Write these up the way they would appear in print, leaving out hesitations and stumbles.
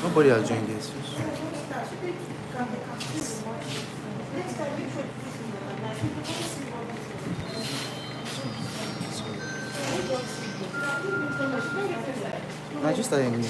Nobody has joined this. I just started new.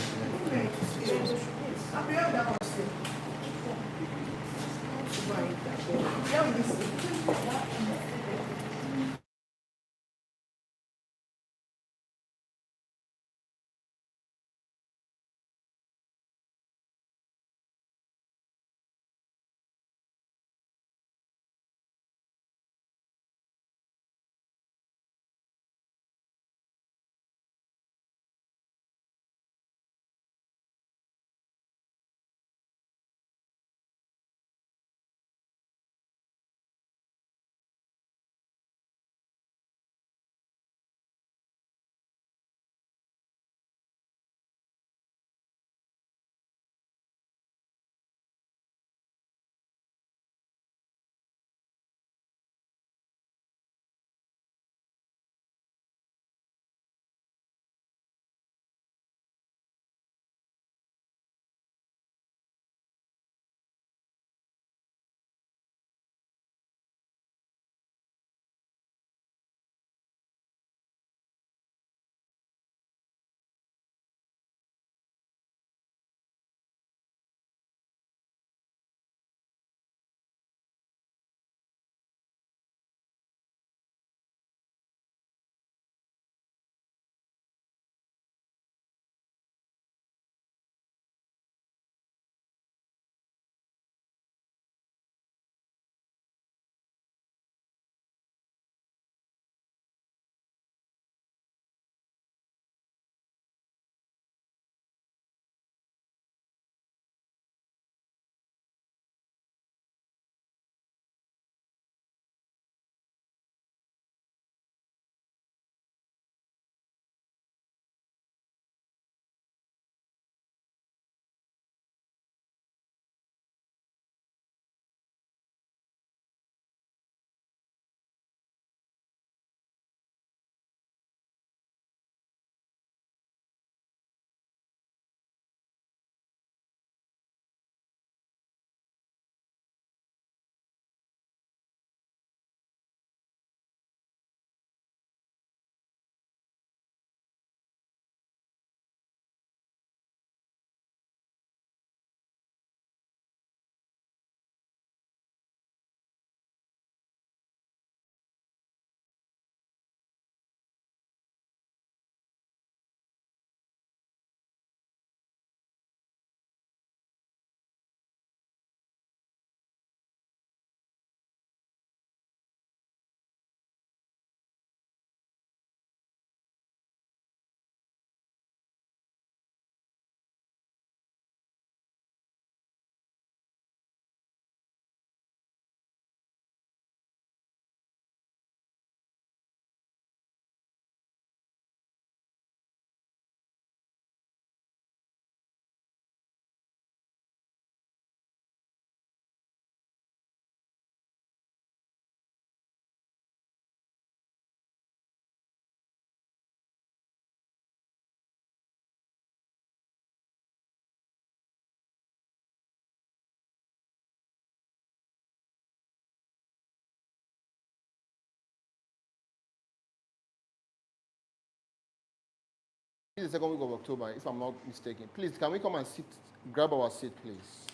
This is the second week of October, if I'm not mistaken. Please, can we come and sit, grab our seat, please?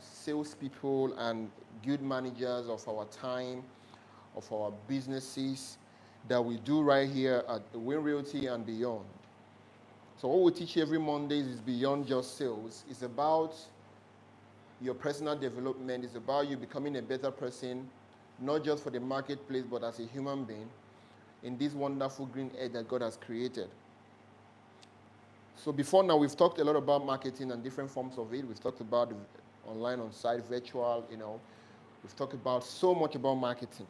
salespeople and good managers of our time, of our businesses that we do right here at Win Realty and beyond. So what we teach every Mondays is beyond just sales. It's about your personal development. It's about you becoming a better person, not just for the marketplace, but as a human being in this wonderful green earth that God has created. So before now, we've talked a lot about marketing and different forms of it. We've talked about online, on-site, virtual, We've talked about so much about marketing.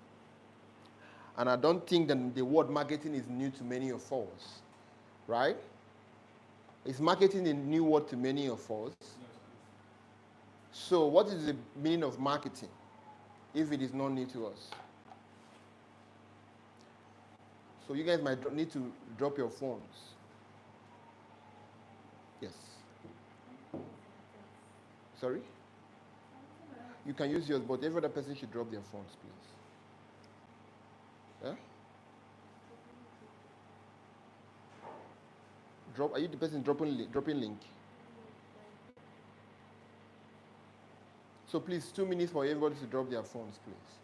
And I don't think that the word marketing is new to many of us, right? Is marketing a new word to many of us? So what is the meaning of marketing if it is not new to us? So you guys might need to drop your phones. Yes. Sorry? You can use yours, but every other person should drop their phones, please. Yeah? Are you the person dropping link? So please, 2 minutes for everybody to drop their phones, please.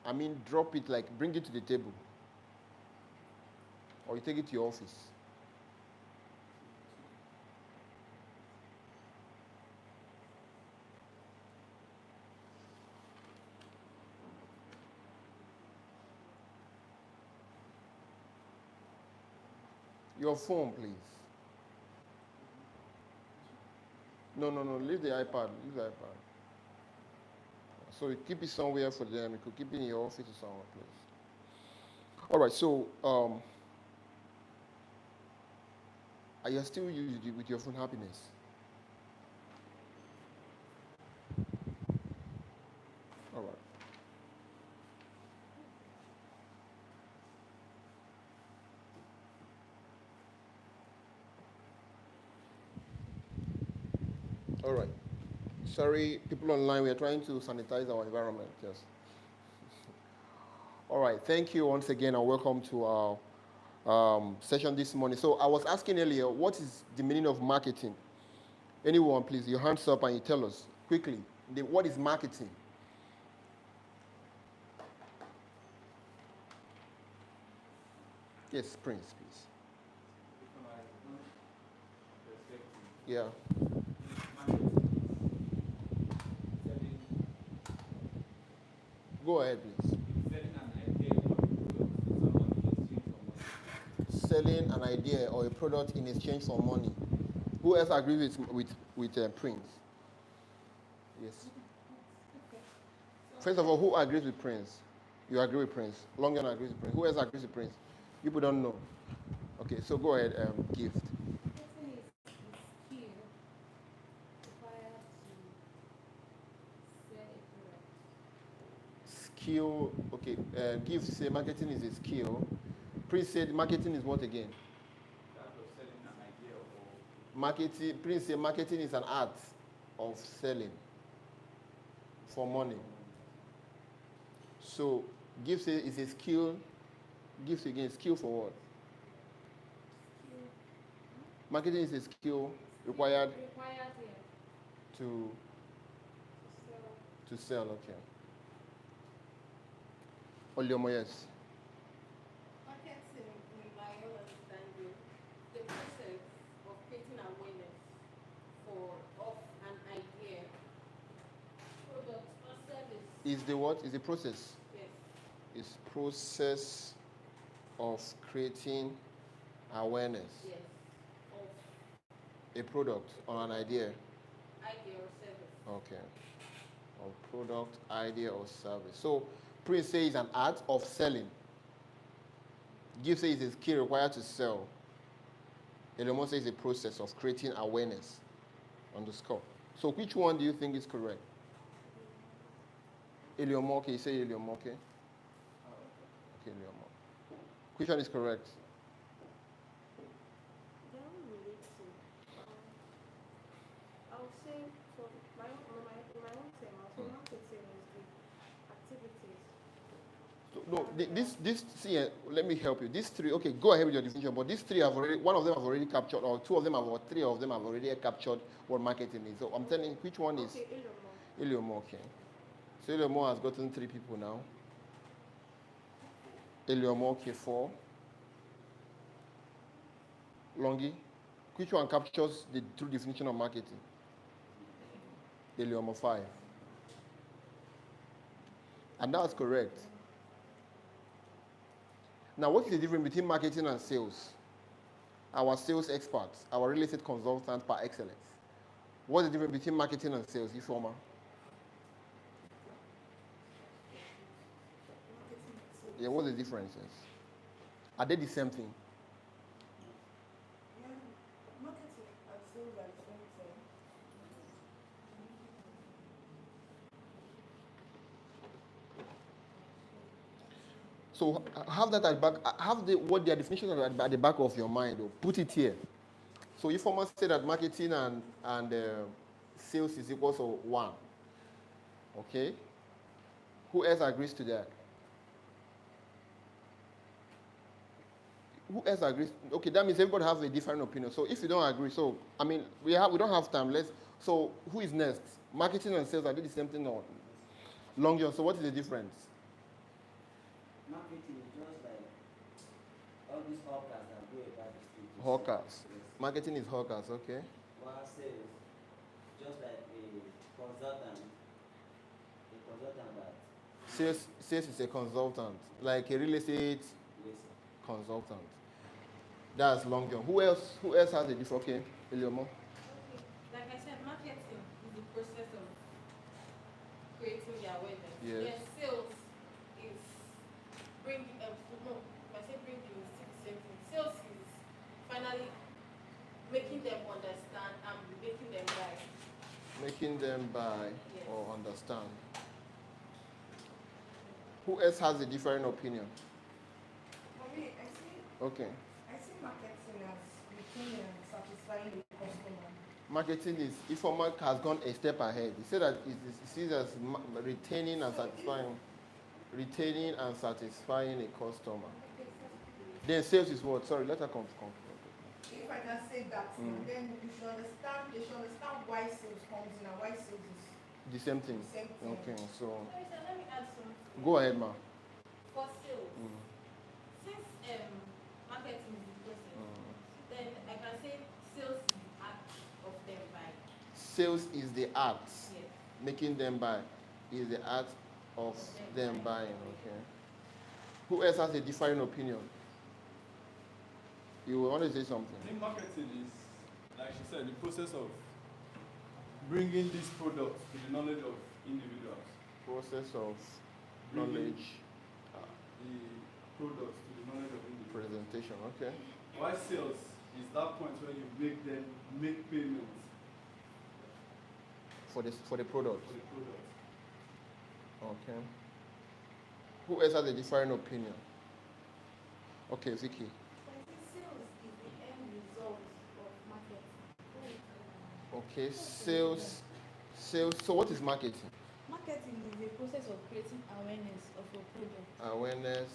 I mean, drop it, like bring it to the table. Or you take it to your office. Your phone, please. No, leave the iPad. Leave the iPad. So you keep it somewhere for them. You could keep it in your office or somewhere, please. All right, so are you still with your phone happiness? All right. All right. Sorry, people online, we are trying to sanitize our environment. Yes. All right. Thank you once again, and welcome to our session this morning. So I was asking earlier, what is the meaning of marketing? Anyone, please, your hands up and you tell us quickly. What is marketing? Yes, Prince, please. Yeah. Go ahead, please. Selling an idea or a product in exchange for money. Who else agrees with Prince? Yes. First of all, who agrees with Prince? You agree with Prince. Longan agrees with Prince. Who else agrees with Prince? People don't know. Okay, so go ahead, Gift. Skill, okay. Gift say marketing is a skill. Prince said marketing is what again? Marketing. Prince said marketing is an art of selling for money. So, Gift say it's a skill. Gift again, skill for what? Marketing is a skill required to sell. Okay. Oliomo, yes. Marketing, in my own understanding, the process of creating awareness of an idea, product, or service. Is the what? Is the process? Yes. It's process of creating awareness. Yes. Of a product or an idea. Idea or service. Okay. Or product, idea, or service. So, Prince says it's an art of selling. Gift says it's a skill required to sell. Elemo says it's a process of creating awareness. Underscore. So, which one do you think is correct? Eliomo, okay, say Eliomo, okay? Okay, Eliomo. Which one is correct? I would say for my own term, I'll say marketing is the activities No, this, see, let me help you. These three, okay, go ahead with your definition, but these three have already, one of them have already captured, or two of them have, or three of them have already captured what marketing is. So I'm telling you, which one is Okay, Elon Musk. Iliomo, okay. So Iliomo has gotten 3 people now. Iliomo, okay, 4. Longi, which one captures the true definition of marketing? Iliomo, 5. And that's correct. Now, what is the difference between marketing and sales? Our sales experts, our real estate consultant par excellence. What's the difference between marketing and sales, Ifeoma? Yeah, what's the differences? Are they the same thing? Marketing and sales are the same thing. So have that at back, have what their definition are at the back of your mind, or put it here. So if someone say that marketing and sales is equal to 1, okay? Who else agrees to that? Who else agrees? Okay, that means everybody has a different opinion. So if you don't agree, so I mean we don't have time. So who is next? Marketing and sales, are they the same thing or Long John? So what is the difference? Marketing is just like all these hawkers that go about the street. Hawkers. Yes. Marketing is hawkers, okay. While sales, just like a consultant that Sales is a consultant, like a real estate yes, consultant. That's Long John. Who else has a different? Okay, Iliomo. Okay. Like I said, marketing is the process of creating the awareness. Yes. Then sales is bringing, no, if I say bringing, it's still the same thing. Sales is finally making them understand and making them buy. Making them buy Yes. or understand. Who else has a different opinion? For me, I see Okay. marketing as retaining and satisfying the customer. Marketing is, Informa has gone a step ahead. He said that it sees as retaining and satisfying a customer. Then sales is what? Sorry, let her come. If I can say that, then they should understand why sales comes in and why sales is The same thing. the same thing. Okay, so Sorry, sir, let me add something. go ahead, ma. For sales, since marketing is the process, then I can say sales is the act of them buying. Sales is the act. Yes. Making them buy is the act of them buying. Okay. Who else has a different opinion? You want to say something? I think marketing is, like she said, the process of bringing these products to the knowledge of individuals. Process of Bringing knowledge the products to the knowledge of individuals. presentation. Okay. Why sales is that point where you make them make payments For the product. for the product. Okay. Who else has a different opinion? Okay, Vicky. I think sales is the end result of marketing. Okay, sales. So what is marketing? Marketing is the process of creating awareness of your product. Awareness.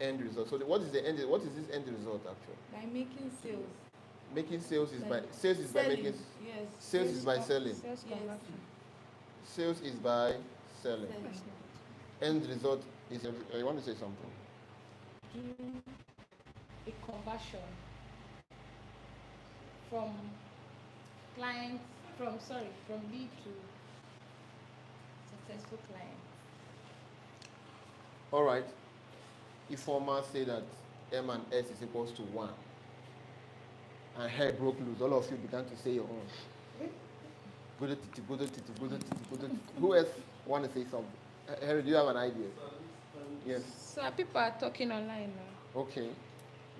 End result. So what is the end? What is this end result actually? By making sales. Making sales is by Like sales is by selling, making yes. sales is by selling. Sales Yes. conversion. Sales is by selling. Selling. End result is. You want to say something? Doing a conversion from from lead to successful client. All right. If former say that M and S is equals to 1, and hair broke loose, all of you began to say your own. Good titi, good titi, good titi, good titi. Who else want to say something? Harry, do you have an idea? Yes. So people are talking online now. Okay.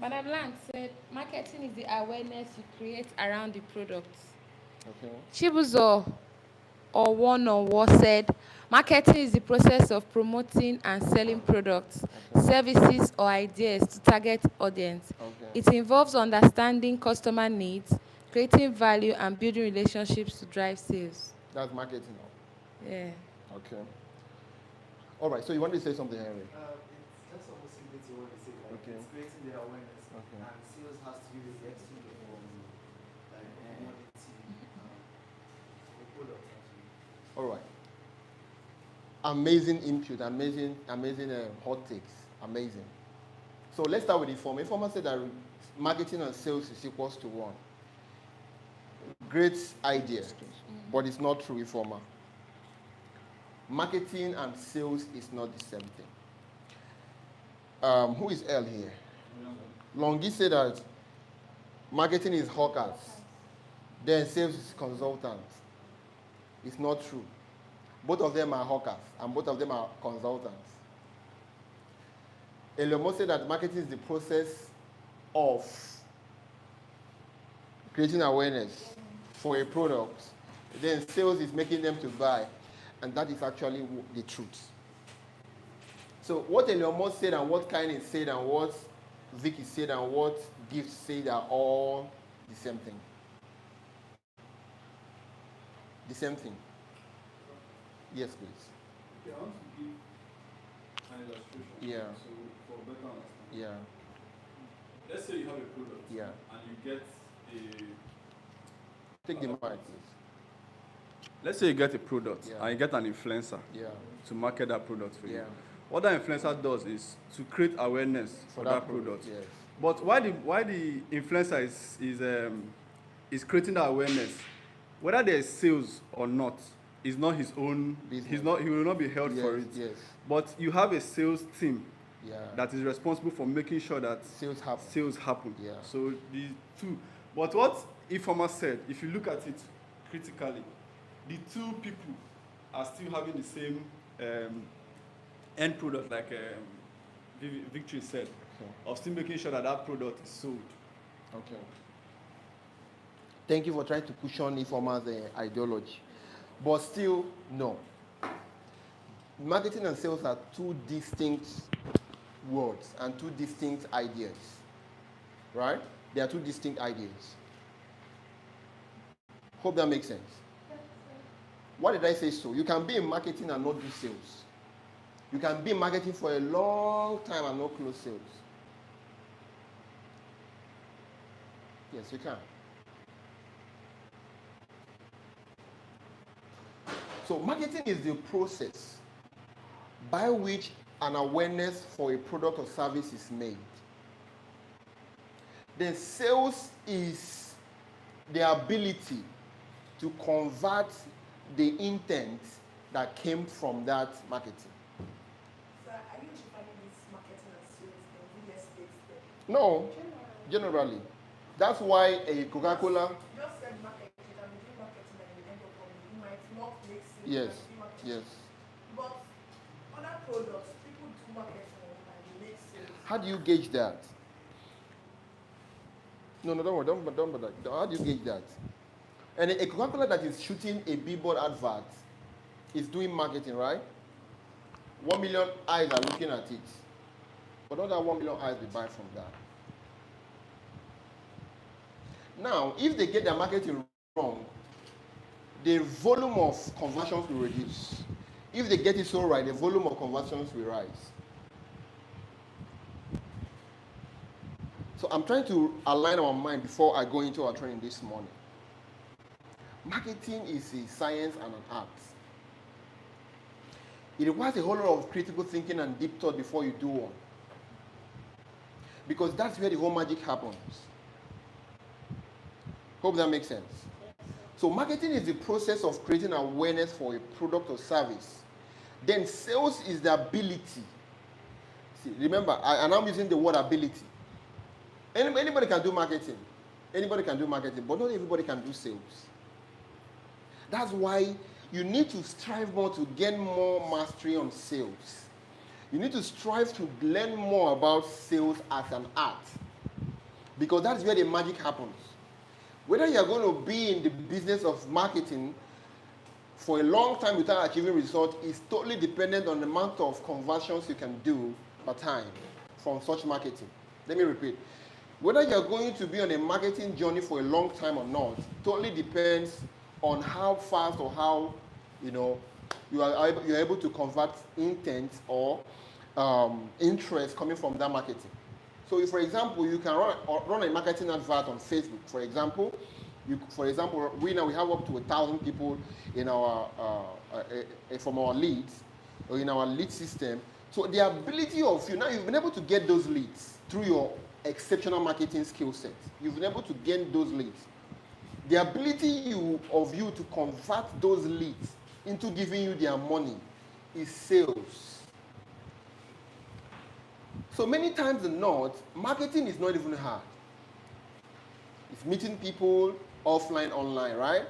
Madam Lang said marketing is the awareness you create around the products. Okay. Chibuzo or one or what said marketing is the process of promoting and selling products, services or ideas to target audience. Okay. It involves understanding customer needs, creating value and building relationships to drive sales. That's marketing. Yeah. Okay. All right, so you want to say something, Henry? It's just almost similar to what you said. Like Okay. it's creating the awareness, Okay. and sales has to do with the exchange of like commodity, the product actually. All right. Amazing input, amazing hot takes, amazing. So let's start with Informa. Informa said that marketing and sales is equals to one. Great idea, but it's not true, Informa. Marketing and sales is not the same thing. Who is L here? Longi said that marketing is hawkers, then sales is consultants. It's not true. Both of them are hawkers and both of them are consultants. Eliomo said that marketing is the process of creating awareness for a product. Then sales is making them to buy. And that is actually the truth. So what Eliomo said and what Kainin said and what Vicky said and what Gift said are all the same thing. The same thing. Yes, please. Okay, I want to give an illustration. Yeah. So for better understanding. Yeah. Let's say you have a product. Yeah. And you get a. Take the mic, please. Let's say you get a product Yeah. and you get an influencer Yeah. to market that product for you. Yeah. What that influencer does is to create awareness for that product. Yes. But why the influencer is creating that awareness, whether there is sales or not, is not his own Business. he will not be held Yes, for it. yes. But you have a sales team Yeah. that is responsible for making sure that Sales happen. sales happen. Yeah. So the two. But what Informa said, if you look at it critically, the two people are still having the same end product, like Victory said, Okay. of still making sure that that product is sold. Okay. Thank you for trying to cushion Informa's ideology. But still, no. Marketing and sales are two distinct words and two distinct ideas. Right? They are two distinct ideas. Hope that makes sense. Why did I say so? You can be in marketing and not do sales. You can be in marketing for a long time and not close sales. Yes, you can. So marketing is the process by which an awareness for a product or service is made. Then sales is the ability to convert the intent that came from that marketing. So are you defining this marketing and sales in real estate then? No, generally. That's why a Coca-Cola. You just said marketing, you can be doing marketing and you end up on it. You might not make sales. Yes, you can do marketing. yes. But other products, people do marketing and they make sales. How do you gauge that? No, don't worry, don't bother. How do you gauge that? And a Coca-Cola that is shooting a billboard advert is doing marketing, right? 1 million eyes are looking at it. But not that 1 million eyes will buy from that. Now, if they get their marketing wrong, the volume of conversions will reduce. If they get it so right, the volume of conversions will rise. So I'm trying to align our mind before I go into our training this morning. Marketing is a science and an art. It requires a whole lot of critical thinking and deep thought before you do one. Because that's where the whole magic happens. Hope that makes sense. So marketing is the process of creating awareness for a product or service. Then sales is the ability. See, remember, and I'm using the word ability. Anybody can do marketing. Anybody can do marketing, but not everybody can do sales. That's why you need to strive more to gain more mastery on sales. You need to strive to learn more about sales as an art. Because that's where the magic happens. Whether you're going to be in the business of marketing for a long time without achieving results is totally dependent on the amount of conversions you can do per time from such marketing. Let me repeat. Whether you're going to be on a marketing journey for a long time or not totally depends on how fast or how you're able to convert intent or interest coming from that marketing. So, if, for example, you can run a marketing advert on Facebook, for example, we now have up to 1,000 people in our from our leads or in our lead system. So the ability of you now, you've been able to get those leads through your exceptional marketing skill set. You've been able to gain those leads. The ability of you to convert those leads into giving you their money is sales. So many times than not, marketing is not even hard. It's meeting people offline, online, right?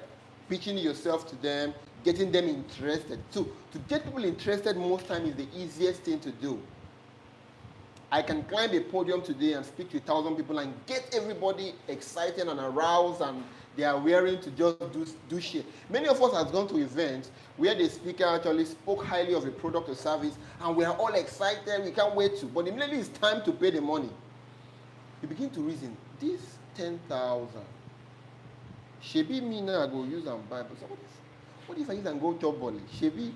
Pitching yourself to them, getting them interested. So to get people interested most times is the easiest thing to do. I can climb a podium today and speak to 1,000 people and get everybody excited and aroused, and they are wearing to just do shit. Many of us have gone to events where the speaker actually spoke highly of a product or service, and we are all excited, we can't wait to. But immediately it's time to pay the money. You begin to reason, this 10,000, shebi me now go use and buy. But what if I use and go chop body? Shebi.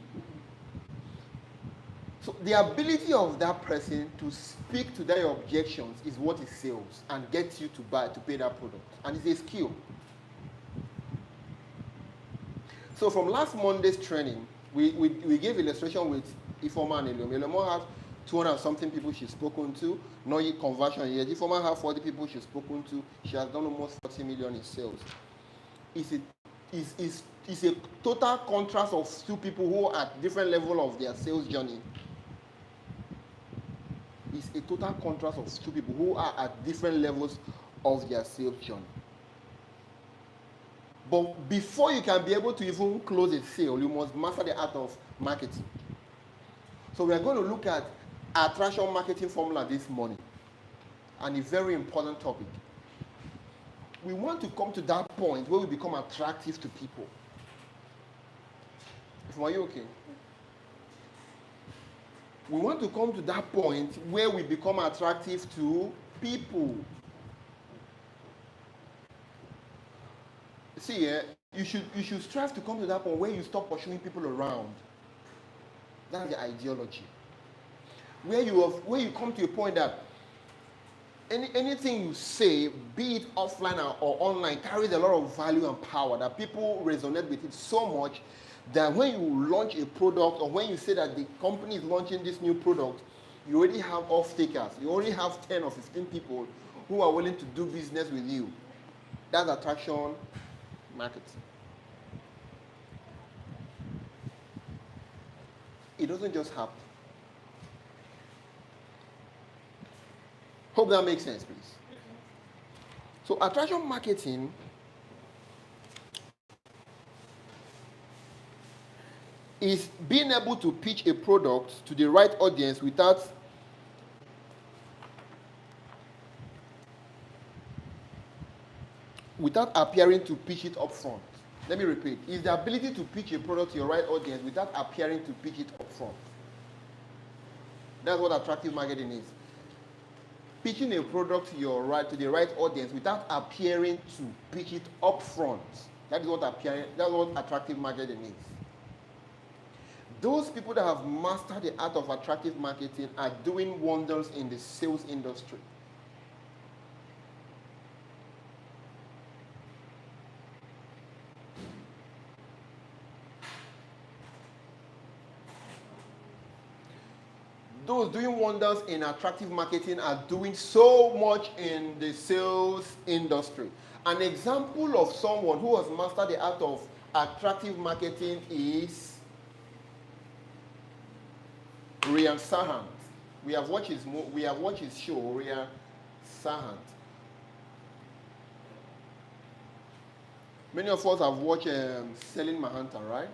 So the ability of that person to speak to their objections is what is sales and gets you to pay that product. And it's a skill. So from last Monday's training, we gave illustration with Ifoma and Elom. Elom has 200 something people she's spoken to, no conversion yet. Ifoma has 40 people she's spoken to. She has done almost 40 million in sales. It's a total contrast of two people who are at different level of their sales journey. It's a total contrast of two people who are at different levels of their sales journey. But before you can be able to even close a sale, you must master the art of marketing. So we are going to look at attraction marketing formula this morning, and a very important topic. We want to come to that point where we become attractive to people. Are you okay? We want to come to that point where we become attractive to people. See, you should strive to come to that point where you stop pursuing people around. That's the ideology. Where you come to a point that anything you say, be it offline or online, carries a lot of value and power, that people resonate with it so much that when you launch a product, or when you say that the company is launching this new product, you already have off-takers. You already have 10 or 15 people who are willing to do business with you. That's attraction marketing. It doesn't just happen. Hope that makes sense, please. So attraction marketing is being able to pitch a product to the right audience without appearing to pitch it up front. Let me repeat. It's the ability to pitch a product to your right audience without appearing to pitch it up front. That's what attractive marketing is. Pitching a product to the right audience without appearing to pitch it up front. That's what attractive marketing is. Those people that have mastered the art of attractive marketing are doing wonders in the sales industry. Those doing wonders in attractive marketing are doing so much in the sales industry. An example of someone who has mastered the art of attractive marketing is Ryan Sahant. We have watched his show, Ryan Sahant. Many of us have watched Selling Manhattan, right?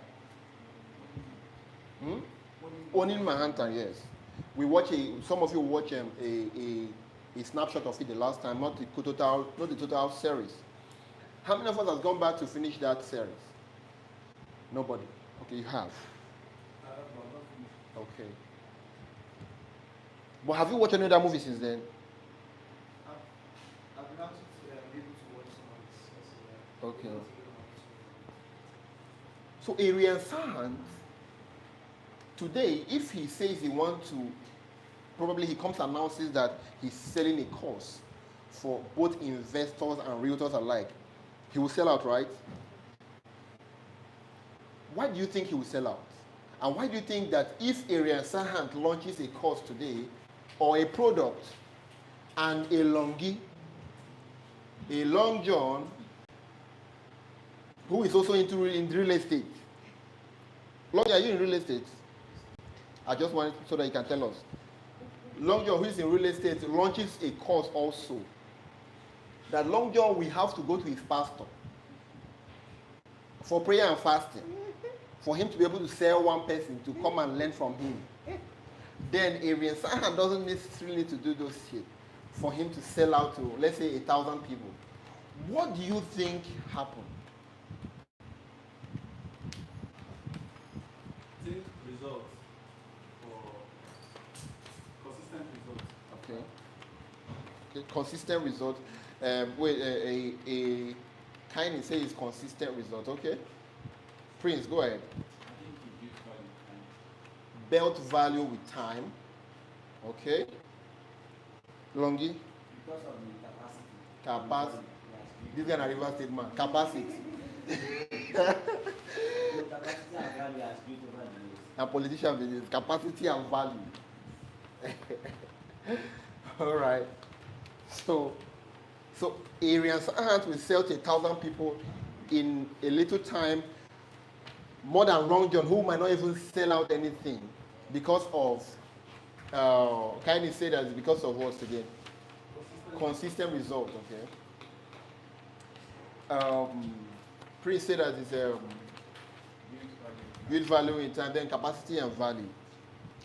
Owning Manhattan, yes. Some of you watched a snapshot of it the last time, not the total series. How many of us have gone back to finish that series? Nobody. Okay, you have. Okay. But have you watched any other movie since then? I've been able to watch some of this. Okay. So Arian Sahant Today, if he says he wants to, probably he comes and announces that he's selling a course for both investors and realtors alike, he will sell out, right? Why do you think he will sell out? And why do you think that if Arian Sahant launches a course today or a product and a longi, a long john, who is also in real estate? Long, are you in real estate? I just want so that you can tell us. Long John, who is in real estate, launches a course also. That Long John, we have to go to his pastor for prayer and fasting, for him to be able to sell one person to come and learn from him. Then Arian Sahan doesn't necessarily need to do those shit for him to sell out to, let's say, 1,000 people. What do you think happened? Think results or consistent results. Okay. Okay. Consistent result. A kind of say is consistent result. Okay. Prince, go ahead. I think he built value with time. Belt value with time. Okay. Longi. Because of the capacity. Capacity. Yes, This guy na River State man. Capacity. the capacity and value has built over the years. A politician business. Capacity and value. All right. So Arian Sahant will sell to 1,000 people in a little time, more than Long John, who might not even sell out anything because of, can you say that it's because of what again? Consistent result, okay. Prince said that it's build value in time, then capacity and value.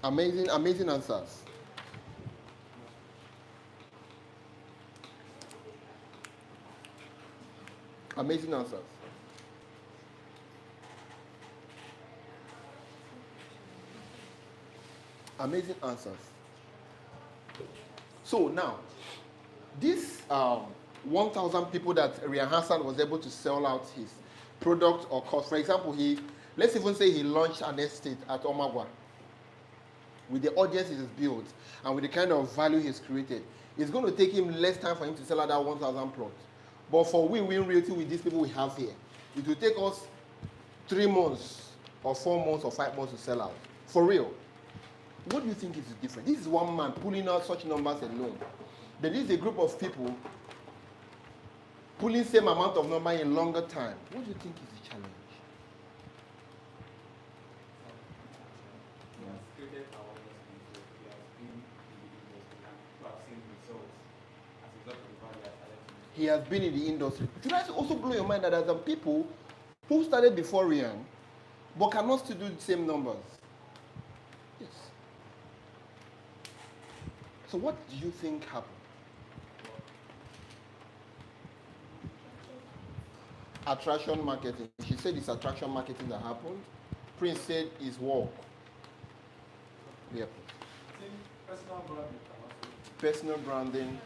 Amazing, amazing answers. Amazing answers. Amazing answers. So now, this 1,000 people that Rian Hassan was able to sell out his product or course. For example, let's even say he launched an estate at Omagwa with the audience he has built and with the kind of value he's created. It's going to take him less time for him to sell out that 1,000 plots. But for Win Realty with these people we have here, it will take us 3 months or 4 months or 5 months to sell out. For real. What do you think is different? This is one man pulling out such numbers alone. There is a group of people pulling same amount of number in longer time. What do you think is the challenge? He has created awareness before. He has been in the industry and people have seen results as a result of the value he has added to it. He has been in the industry. Should I also blow your mind that there are some people who started before Rian but cannot still do the same numbers? Yes. So what do you think happened? Attraction marketing. She said it's attraction marketing that happened. Prince said it's work. Yep. I think personal branding can also Personal branding.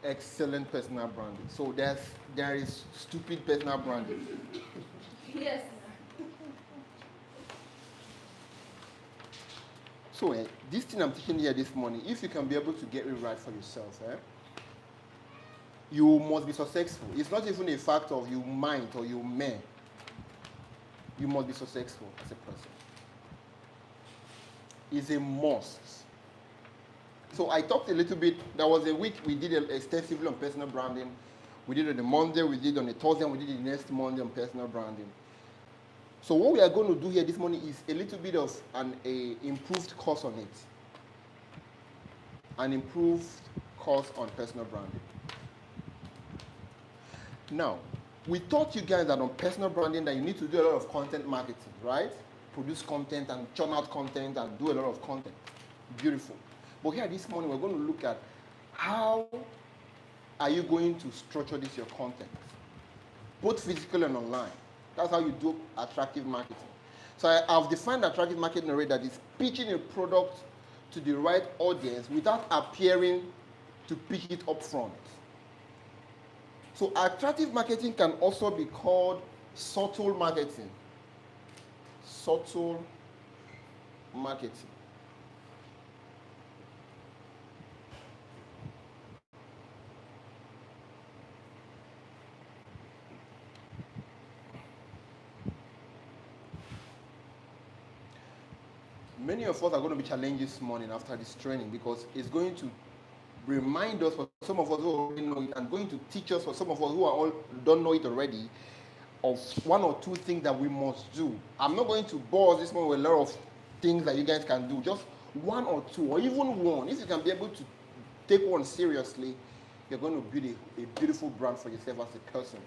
Excellent personal branding. So there is stupid personal branding. Yes. So this thing I'm teaching here this morning, if you can be able to get it right for yourself, you must be successful. It's not even a fact of you might or you may. You must be successful as a person. It's a must. So I talked a little bit. There was a week we did extensively on personal branding. We did it on the Monday, we did it on the Thursday, and we did it the next Monday on personal branding. So what we are going to do here this morning is a little bit of an improved course on it. An improved course on personal branding. Now, we taught you guys that on personal branding that you need to do a lot of content marketing, right? Produce content and churn out content and do a lot of content. Beautiful. But here this morning we're going to look at how are you going to structure this your content, both physical and online. That's how you do attractive marketing. So I've defined attractive marketing already, that is pitching a product to the right audience without appearing to pitch it up front. So attractive marketing can also be called subtle marketing. Subtle marketing. Many of us are going to be challenged this morning after this training because it's going to remind us, for some of us who already know it, and going to teach us, for some of us who are all don't know it already, of one or two things that we must do. I'm not going to bore us this morning with a lot of things that you guys can do. Just one or two, or even one. If you can be able to take one seriously, you're going to build a beautiful brand for yourself as a person.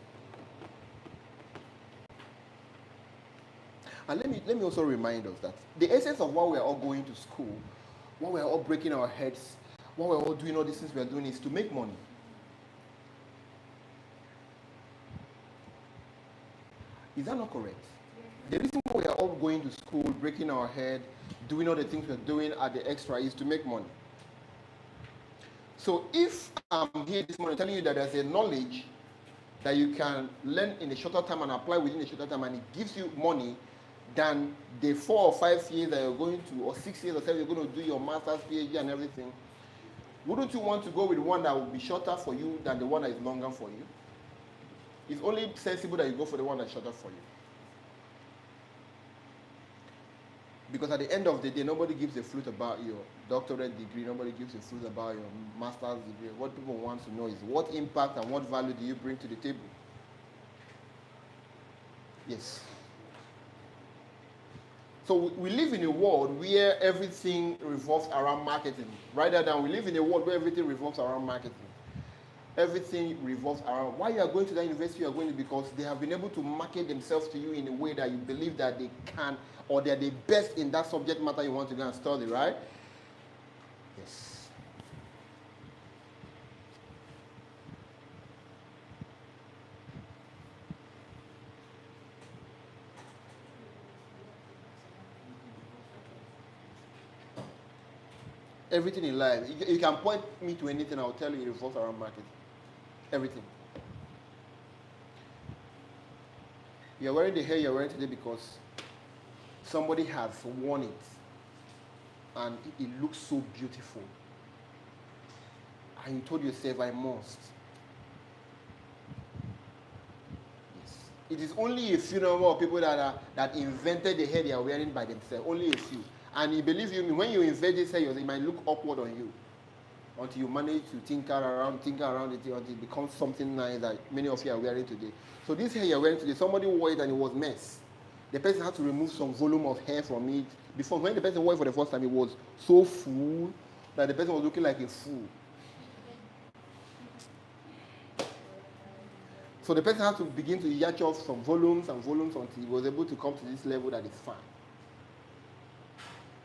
And let me also remind us that the essence of why we're all going to school, why we're all breaking our heads, why we're all doing all these things we're doing is to make money. Is that not correct? The reason why we are all going to school, breaking our head, doing all the things we're doing at the extra is to make money. So if I'm here this morning telling you that there's a knowledge that you can learn in a shorter time and apply within a shorter time and it gives you money than the 4 or 5 years that you're going to, or 6 years or 7 you're going to do your master's, PhD and everything, wouldn't you want to go with one that will be shorter for you than the one that is longer for you? It's only sensible that you go for the one that's shorter for you. Because at the end of the day, nobody gives a flute about your doctorate degree, nobody gives a flute about your master's degree. What people want to know is what impact and what value do you bring to the table? Yes. So we live in a world where everything revolves around marketing, rather than we live in a world where everything revolves around marketing. Everything revolves around why you are going to that university. You are going to because they have been able to market themselves to you in a way that you believe that they can, or they're the best in that subject matter you want to go and study, right? Yes. Everything in life, you can point me to anything, I'll tell you it revolves around marketing. Everything. You're wearing the hair you're wearing today because somebody has worn it and it looks so beautiful. And you told yourself, I must. Yes. It is only a few number of people that invented the hair they are wearing by themselves. Only a few. And you believe you me, when you invent this hair, it might look awkward on you. Until you manage to tinker around it until it becomes something nice that many of you are wearing today. So this hair you're wearing today, somebody wore it and it was mess. The person had to remove some volume of hair from it. Before, when the person wore it for the first time, it was so full that the person was looking like a fool. So the person had to begin to yacht off some volumes and volumes until he was able to come to this level that is fine.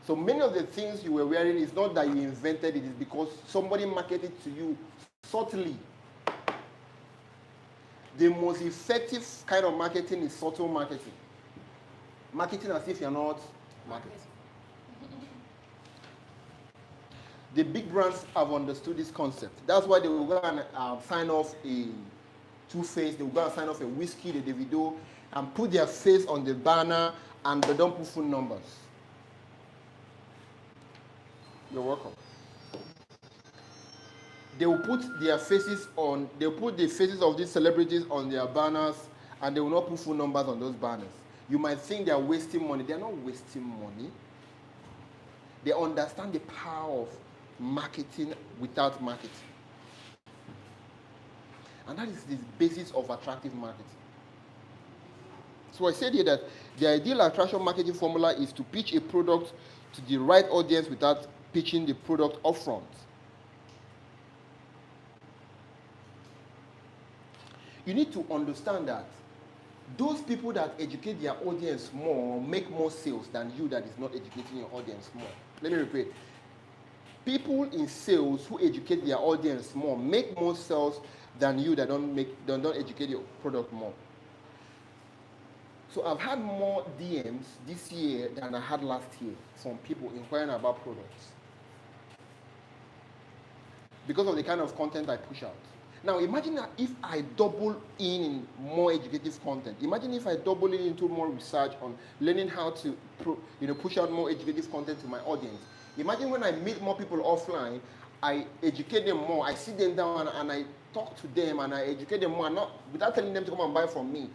So many of the things you were wearing is not that you invented it, it's because somebody marketed to you subtly. The most effective kind of marketing is subtle marketing. Marketing as if you're not marketing. The big brands have understood this concept. That's why they will go and sign off a Too Faced, they will go and sign off a Whiskey, the Davido, and put their face on the banner, and they don't put phone numbers. You're welcome. They will put their faces on, they'll put the faces of these celebrities on their banners, and they will not put phone numbers on those banners. You might think they are wasting money. They are not wasting money. They understand the power of marketing without marketing. And that is the basis of attractive marketing. So I said here that the ideal attraction marketing formula is to pitch a product to the right audience without pitching the product upfront. You need to understand that those people that educate their audience more make more sales than you that is not educating your audience more. Let me repeat. People in sales who educate their audience more make more sales than you that don't educate your product more. So I've had more DMs this year than I had last year from people inquiring about products, because of the kind of content I push out. Now imagine that if I double in more educative content. Imagine if I double into more research on learning how to push out more educative content to my audience. Imagine when I meet more people offline, I educate them more, I sit them down and I talk to them and I educate them more, not without telling them to come and buy from me.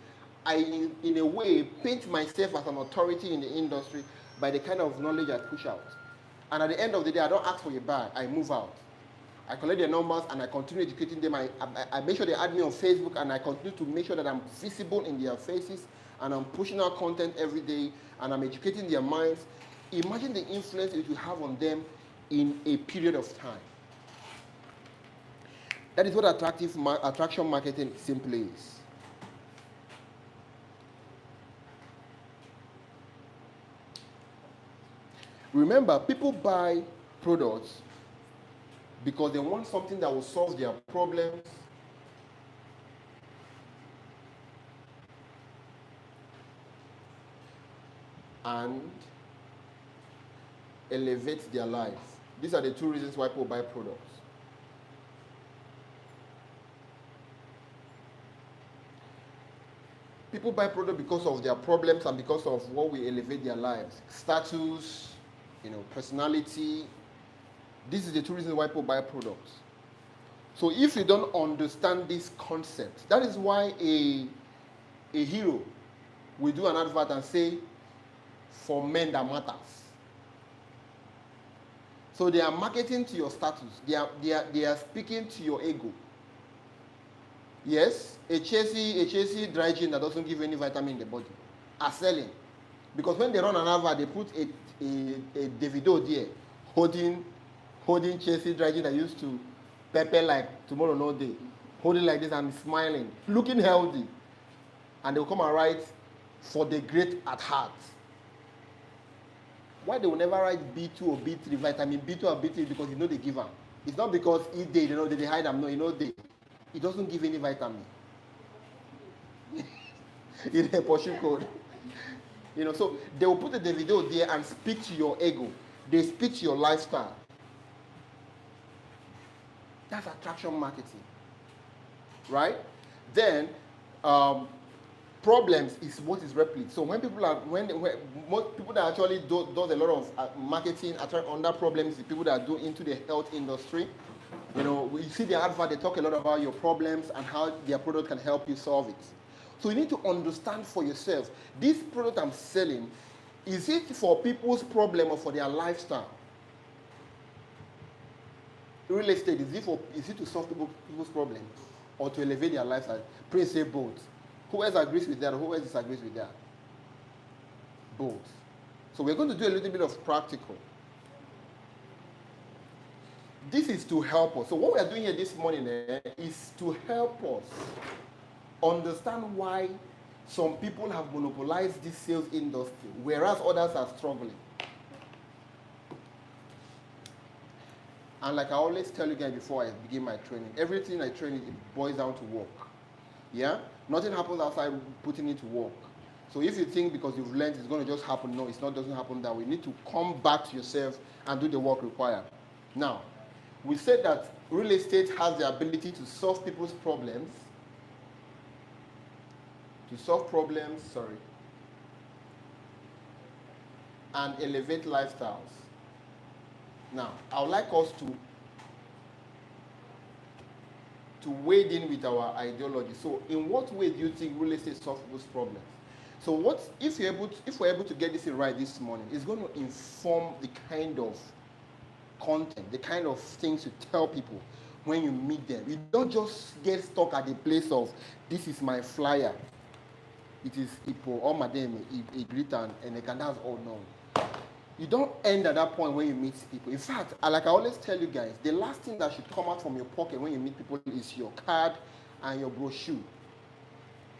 I, in a way, paint myself as an authority in the industry by the kind of knowledge I push out. And at the end of the day, I don't ask for a buy, I move out. I collect their numbers and I continue educating them. I make sure they add me on Facebook and I continue to make sure that I'm visible in their faces and I'm pushing out content every day and I'm educating their minds. Imagine the influence it will have on them in a period of time. That is what attraction marketing simply is. Remember, people buy products because they want something that will solve their problems and elevate their lives. These are the two reasons why people buy products. People buy products because of their problems and because of what will elevate their lives. Status, personality. This is the two reasons why people buy products. So if you don't understand this concept, that is why a hero will do an advert and say, for men that matters. So they are marketing to your status. They are speaking to your ego. Yes, a Chelsea dry gin that doesn't give any vitamin in the body are selling. Because when they run an advert, they put a Davido there holding Chelsea dry gin that used to pepper like tomorrow no day. Holding like this and smiling, looking healthy. And they will come and write, for the great at heart. Why they will never write B2 or B3, vitamin B2 or B3? Because they give them. It's not because they hide them. No, it doesn't give any vitamin. It's a pushing code. So they will put the Davido there and speak to your ego. They speak to your lifestyle. That's attraction marketing. Right? Then, problems is what is replete. So when most people that actually does a lot of marketing under problems, the people that do into the health industry, you see the advert, they talk a lot about your problems and how their product can help you solve it. So you need to understand for yourself, this product I'm selling, is it for people's problem or for their lifestyle? Real estate, is it to solve people's problems or to elevate their lifestyle? Please say both. Who else agrees with that or who else disagrees with that? Both. So we're going to do a little bit of practical. This is to help us. So what we are doing here this morning is to help us understand why some people have monopolized this sales industry, whereas others are struggling. And like I always tell you guys before I begin my training, everything I train, it boils down to work. Yeah? Nothing happens outside putting it to work. So if you think because you've learned it's going to just happen, no, it doesn't happen that way. You need to come back to yourself and do the work required. Now, we said that real estate has the ability to solve people's problems. And elevate lifestyles. Now, I would like us to wade in with our ideology. So, in what way do you think real estate solves people's problems? So, if we're able to get this right this morning, it's going to inform the kind of content, the kind of things you tell people when you meet them. You don't just get stuck at the place of, this is my flyer. It is Ipo or Madame, Igritan, and that's all known. You don't end at that point when you meet people. In fact, like I always tell you guys, the last thing that should come out from your pocket when you meet people is your card and your brochure.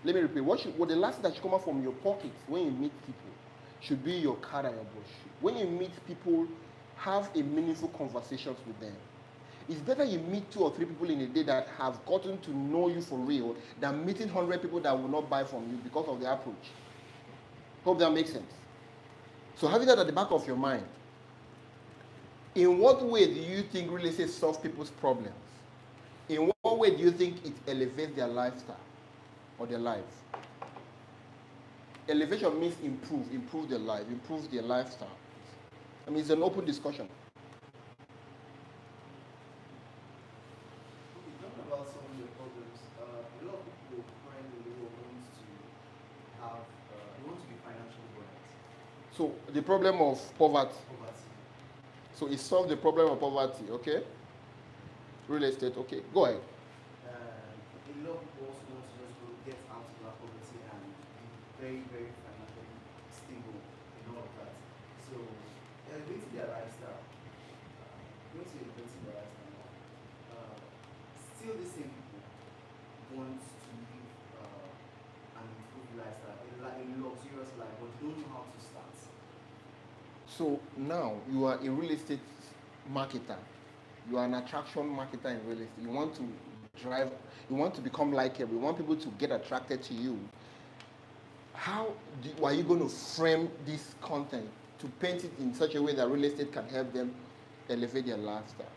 Let me repeat. What the last thing that should come out from your pocket when you meet people should be your card and your brochure. When you meet people, have a meaningful conversations with them. It's better you meet 2 or 3 people in a day that have gotten to know you for real than meeting 100 people that will not buy from you because of the approach. Hope that makes sense. So having that at the back of your mind, in what way do you think real estate solves people's problems? In what way do you think it elevates their lifestyle or their life? Elevation means improve their life, improve their lifestyle. I mean, it's an open discussion. Okay, talking about some of the problems, a lot of people currently want to have, they want to be financially buoyant. So the problem of poverty. Poverty. So it solves the problem of poverty, okay? Real estate, okay. Go ahead. A lot of people also want to just go get out of that poverty and be very, very financially stable and all of that. So elevating their lifestyle, going to elevating their lifestyle now. Still the same people want to live an improved lifestyle, a luxurious life, but don't know how to start. So now you are a real estate marketer. You are an attraction marketer in real estate. You want to drive, you want to become likable. You want people to get attracted to you. How are you going to frame this content to paint it in such a way that real estate can help them elevate their lifestyle?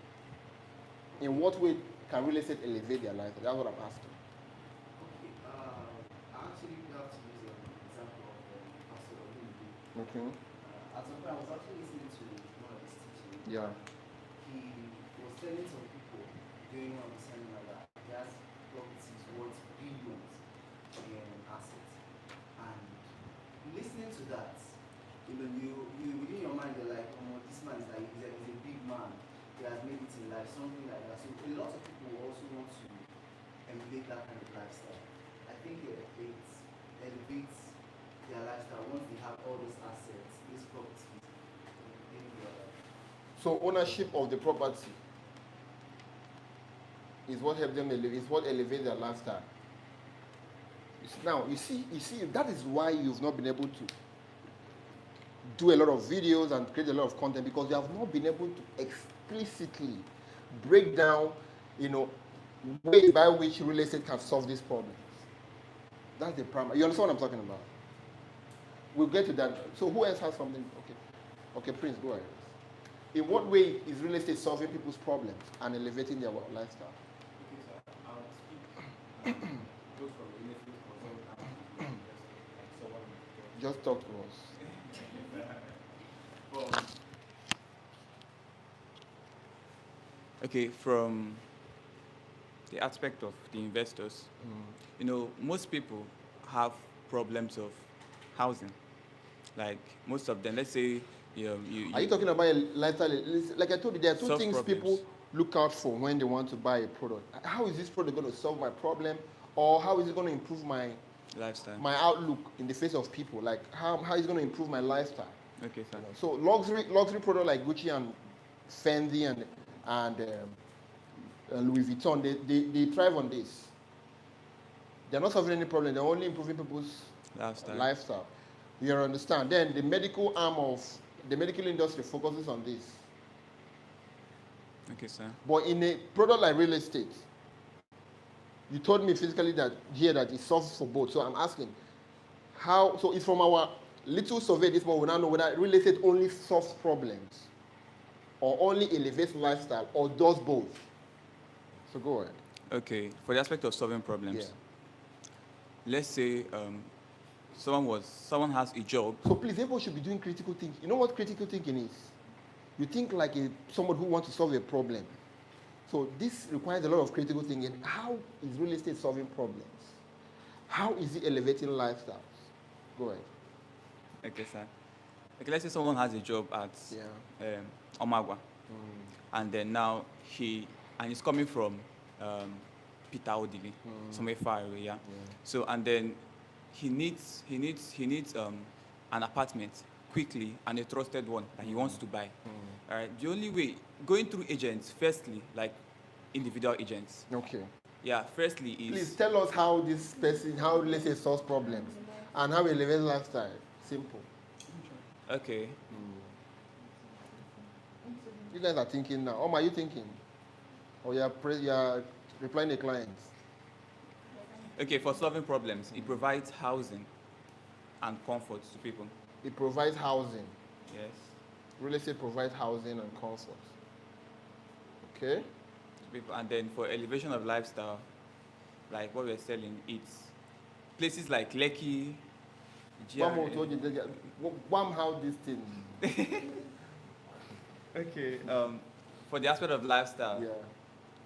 In what way can real estate elevate their lifestyle? That's what I'm asking. Okay, actually we have to use an example of Pastor Olumide. Okay. At some point I was actually listening to one of his teachings. Yeah. He was telling some people during one of the seminar that he has properties worth billions in assets. And listening to that, you within your mind you're like, oh, this man is like he's a big man. He has made it in life, something like that. So a lot of people also want to emulate that kind of lifestyle. I think it elevates their lifestyle once they have all these assets, these properties. So ownership of the property is what helps them elevate, is what elevates their lifestyle. Now you see, that is why you've not been able to do a lot of videos and create a lot of content, because you have not been able to explicitly break down, ways by which real estate can solve these problems. That's the primary. You understand what I'm talking about? We'll get to that. So who else has something? Okay, Prince, go ahead. In what way is real estate solving people's problems and elevating their lifestyle? Okay, sir. I'll speak both from the real estate consultant and someone. Just talk to us. Okay, from the aspect of the investors, most people have problems of housing. Like most of them, let's say Are you talking about a lifestyle? Like I told you, there are two things problems. people look out for when they want to buy a product. How is this product going to solve my problem, or how is it going to improve my lifestyle. my outlook in the face of people? Like how is it going to improve my lifestyle? Okay, sir. So luxury product like Gucci and Fendi and Louis Vuitton, they thrive on this. They're not solving any problem. They're only improving people's lifestyle. You understand? Then the medical arm of the medical industry focuses on this. Okay, sir. But in a product like real estate, you told me physically that it solves for both. So I'm asking, how? So it's from our little survey this morning, we now know whether real estate only solves problems, or only elevates lifestyle, or does both. So go ahead. Okay, for the aspect of solving problems, Yeah. let's say someone has a job. So please, everyone should be doing critical thinking. You know what critical thinking is? You think like someone who wants to solve a problem. So this requires a lot of critical thinking. How is real estate solving problems? How is it elevating lifestyles? Go ahead. Okay, sir. Okay, let's say someone has a job at Omagwa, and then now he's coming from Peter Odili, somewhere far away, yeah. So and then he needs an apartment quickly, and a trusted one that he wants to buy. All right. The only way, going through agents, firstly, like individual agents. Okay. Yeah. Firstly is. Please tell us how this person, how real estate solves problems, and how it elevates lifestyle. Simple. Okay. You guys are thinking now. Are you thinking? Or you are replying to clients? Okay, for solving problems, it provides housing and comfort to people. It provides housing. Yes. Real estate provides housing and comfort. Okay? people. And then for elevation of lifestyle, like what we're selling, it's places like Lekki, One more GRA. told you, one how this thing. Okay. For the aspect of lifestyle, Yeah.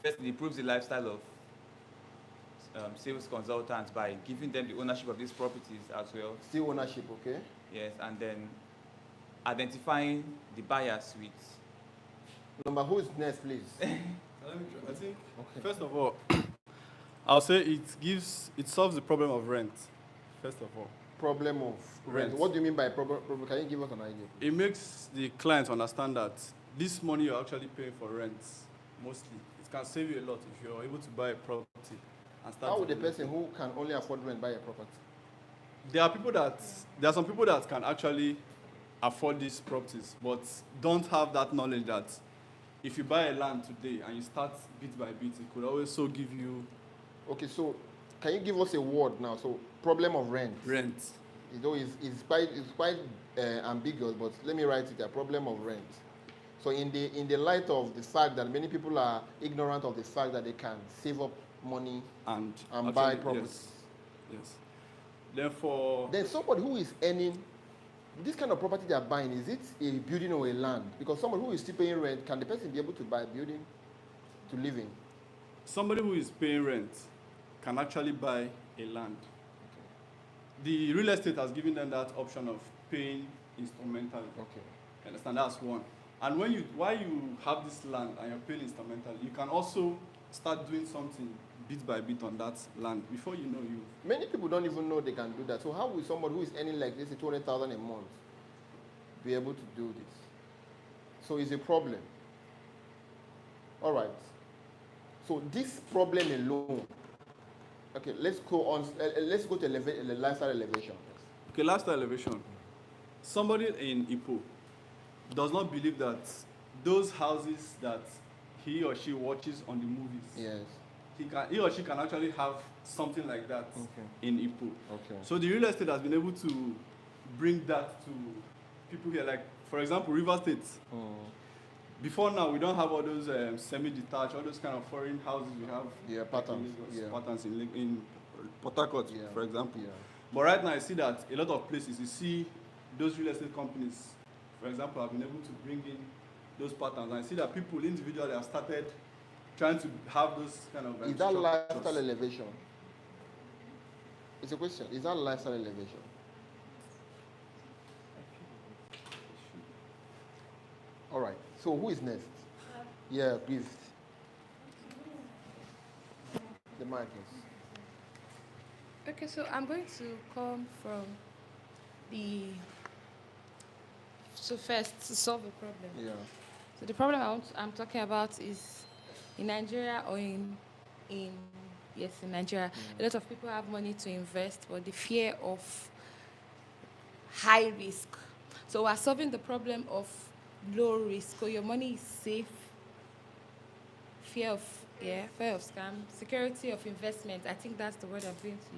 first it improves the lifestyle of sales consultants by giving them the ownership of these properties as well. Still ownership, okay? Yes, and then identifying the buyer suite. Number who is next, please? Let me try. I think, Okay. first of all, I'll say it solves the problem of rent, first of all. Problem of rent. Rent. What do you mean by problem? Can you give us an idea? It makes the client understand that this money you're actually paying for rent, mostly, it can save you a lot if you're able to buy a property and start. How would to a person who can only afford rent buy a property? There are some people that can actually afford these properties, but don't have that knowledge that if you buy a land today and you start bit by bit, it could also give you Okay, so can you give us a word now? So problem of rent. rent. Though it's quite ambiguous, but let me write it: a problem of rent. So in the light of the fact that many people are ignorant of the fact that they can save up money And buy actually, properties. Yes. Therefore, Then somebody who is earning this kind of property they are buying, is it a building or a land? Because somebody who is still paying rent, can the person be able to buy a building to live in? somebody who is paying rent can actually buy a land. The real estate has given them that option of paying instrumentally. Okay. You understand? That's one. And while you have this land and you're paying instrumentally, you can also start doing something bit by bit on that land. Before you know, Many people don't even know they can do that. So how will somebody who is earning like this, 200,000 a month, be able to do this? So it's a problem. All right. So this problem alone. Okay, let's go on. Let's go to lifestyle elevation. Okay, lifestyle elevation. Somebody in Ipo does not believe that those houses that he or she watches on the movies, Yes. he or she can actually have something like that in Ipo. Okay. So the real estate has been able to bring that to people here. Like, for example, River State. Before now, we don't have all those semi-detached, all those kind of foreign houses we have. Yeah, patterns. Patterns in Port Harcourt, Yeah. for example. Yeah. But right now, I see that a lot of places, you see those real estate companies, for example, have been able to bring in those patterns. And I see that people individually have started trying to have those kind of. Is that lifestyle elevation? It's a question. Is that lifestyle elevation? All right. So who is next? Yeah, please. The mic is. Okay, so I'm going to come from so first to solve the problem. Yeah. So the problem I'm talking about is in Nigeria or in Nigeria. A lot of people have money to invest, but the fear of high risk. So we're solving the problem of low risk. So your money is safe. Fear of scam, security of investment. I think that's the word I'm going to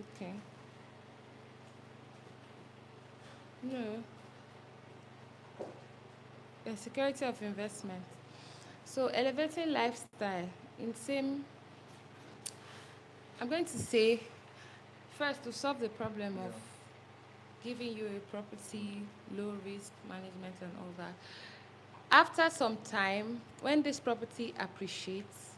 use. Okay. No. The security of investment. So elevating lifestyle I'm going to say first to solve the problem of giving you a property, low risk management and all that. After some time, when this property appreciates,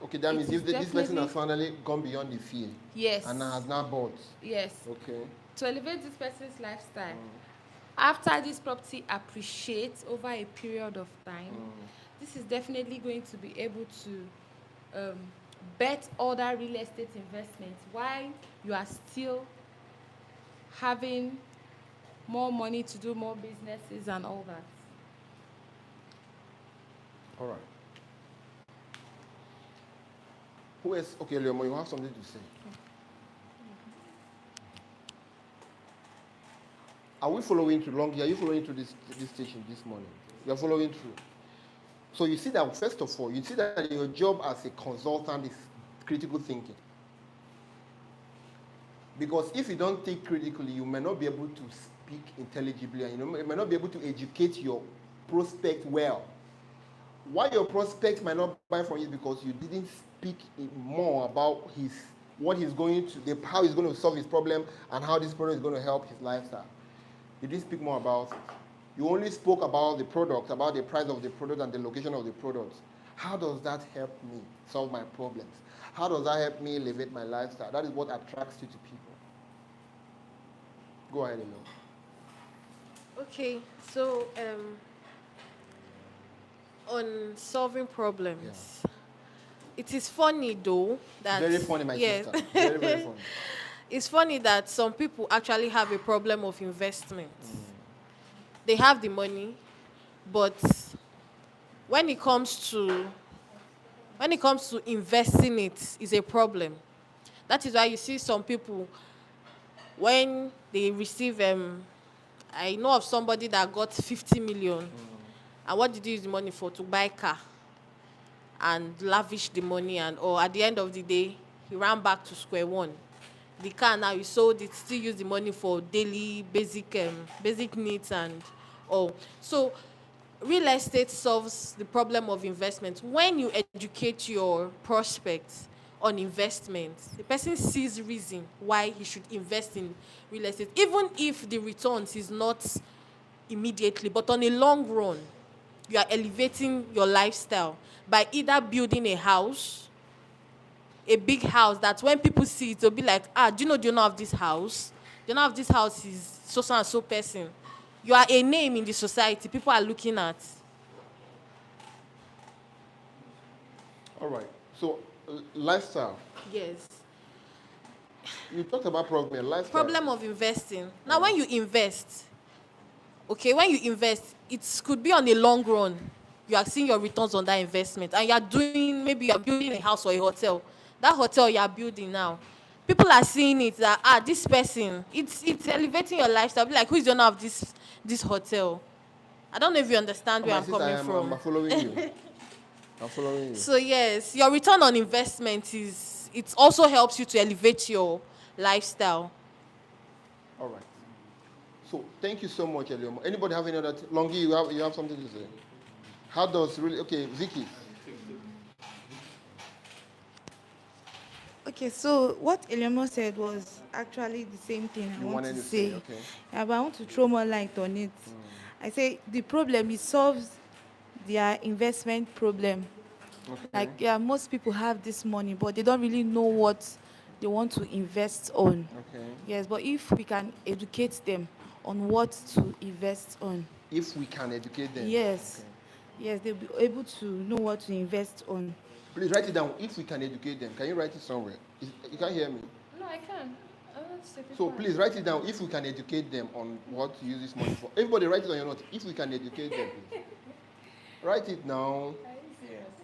Okay, that means It if is this person has definitely- finally gone beyond the fear yes, and has now bought. yes, Okay. to elevate this person's lifestyle, after this property appreciates over a period of time, this is definitely going to be able to bet other real estate investments while you are still having more money to do more businesses and all that. All right. Who else? Okay, Leomo, you have something to say. Are we following through? Longi, are you following through this station this morning? You are following through. So you see that, first of all, you see that your job as a consultant is critical thinking. Because if you don't think critically, you may not be able to speak intelligibly, and you may not be able to educate your prospect well. Why your prospect might not buy from you because you didn't speak more about what he's going to, how he's going to solve his problem and how this product is going to help his lifestyle. You didn't speak more about it. You only spoke about the product, about the price of the product and the location of the product. How does that help me solve my problems? How does that help me elevate my lifestyle? That is what attracts you to people. Go ahead, Elo. Okay, so on solving problems, it is funny though that Very funny, my yes, sister. Very, very funny. it's funny that some people actually have a problem of investment. They have the money, but when it comes to investing it is a problem. That is why you see some people when they receive I know of somebody that got 50 million. And what did he use the money for? To buy a car and lavish the money, and or at the end of the day he ran back to square one. The car now he sold it, still use the money for daily basic needs and all. So real estate solves the problem of investment. When you educate your prospects on investment, the person sees reason why he should invest in real estate, even if the returns is not immediately, but on a long run, you are elevating your lifestyle by either building a house, a big house that when people see it, they'll be like, do you know of this house? Do you know of this house is so and so person? You are a name in the society. People are looking at. All right. So, lifestyle. Yes. You talked about problem. Lifestyle. Problem of investing. Now, when you invest, when you invest, it could be on a long run. You are seeing your returns on that investment, and you are maybe you are building a house or a hotel. That hotel you are building now, people are seeing it that this person, it's elevating your lifestyle. Be like, who is the owner of this hotel? I don't know if you understand where I'm coming from. I'm following you. I'm following you. So yes, your return on investment it also helps you to elevate your lifestyle. All right. So thank you so much, Eliomo. Anybody have any other? Longi, you have something to say? How does really? Okay, Vicky. Okay, so what Eliomo said was actually the same thing I want to say. Okay. Yeah, but I want to throw more light on it. I say the problem, it solves their investment problem. Okay. Like, most people have this money, but they don't really know what they want to invest on. Okay. Yes, but if we can educate them on what to invest on. If we can educate them. Yes. Okay. Yes, they'll be able to know what to invest on. Please write it down. If we can educate them, can you write it somewhere? You can't hear me. No, I can. So please write it down. If we can educate them on what to use this money for. Everybody write it on your note. If we can educate them, please. Write it now.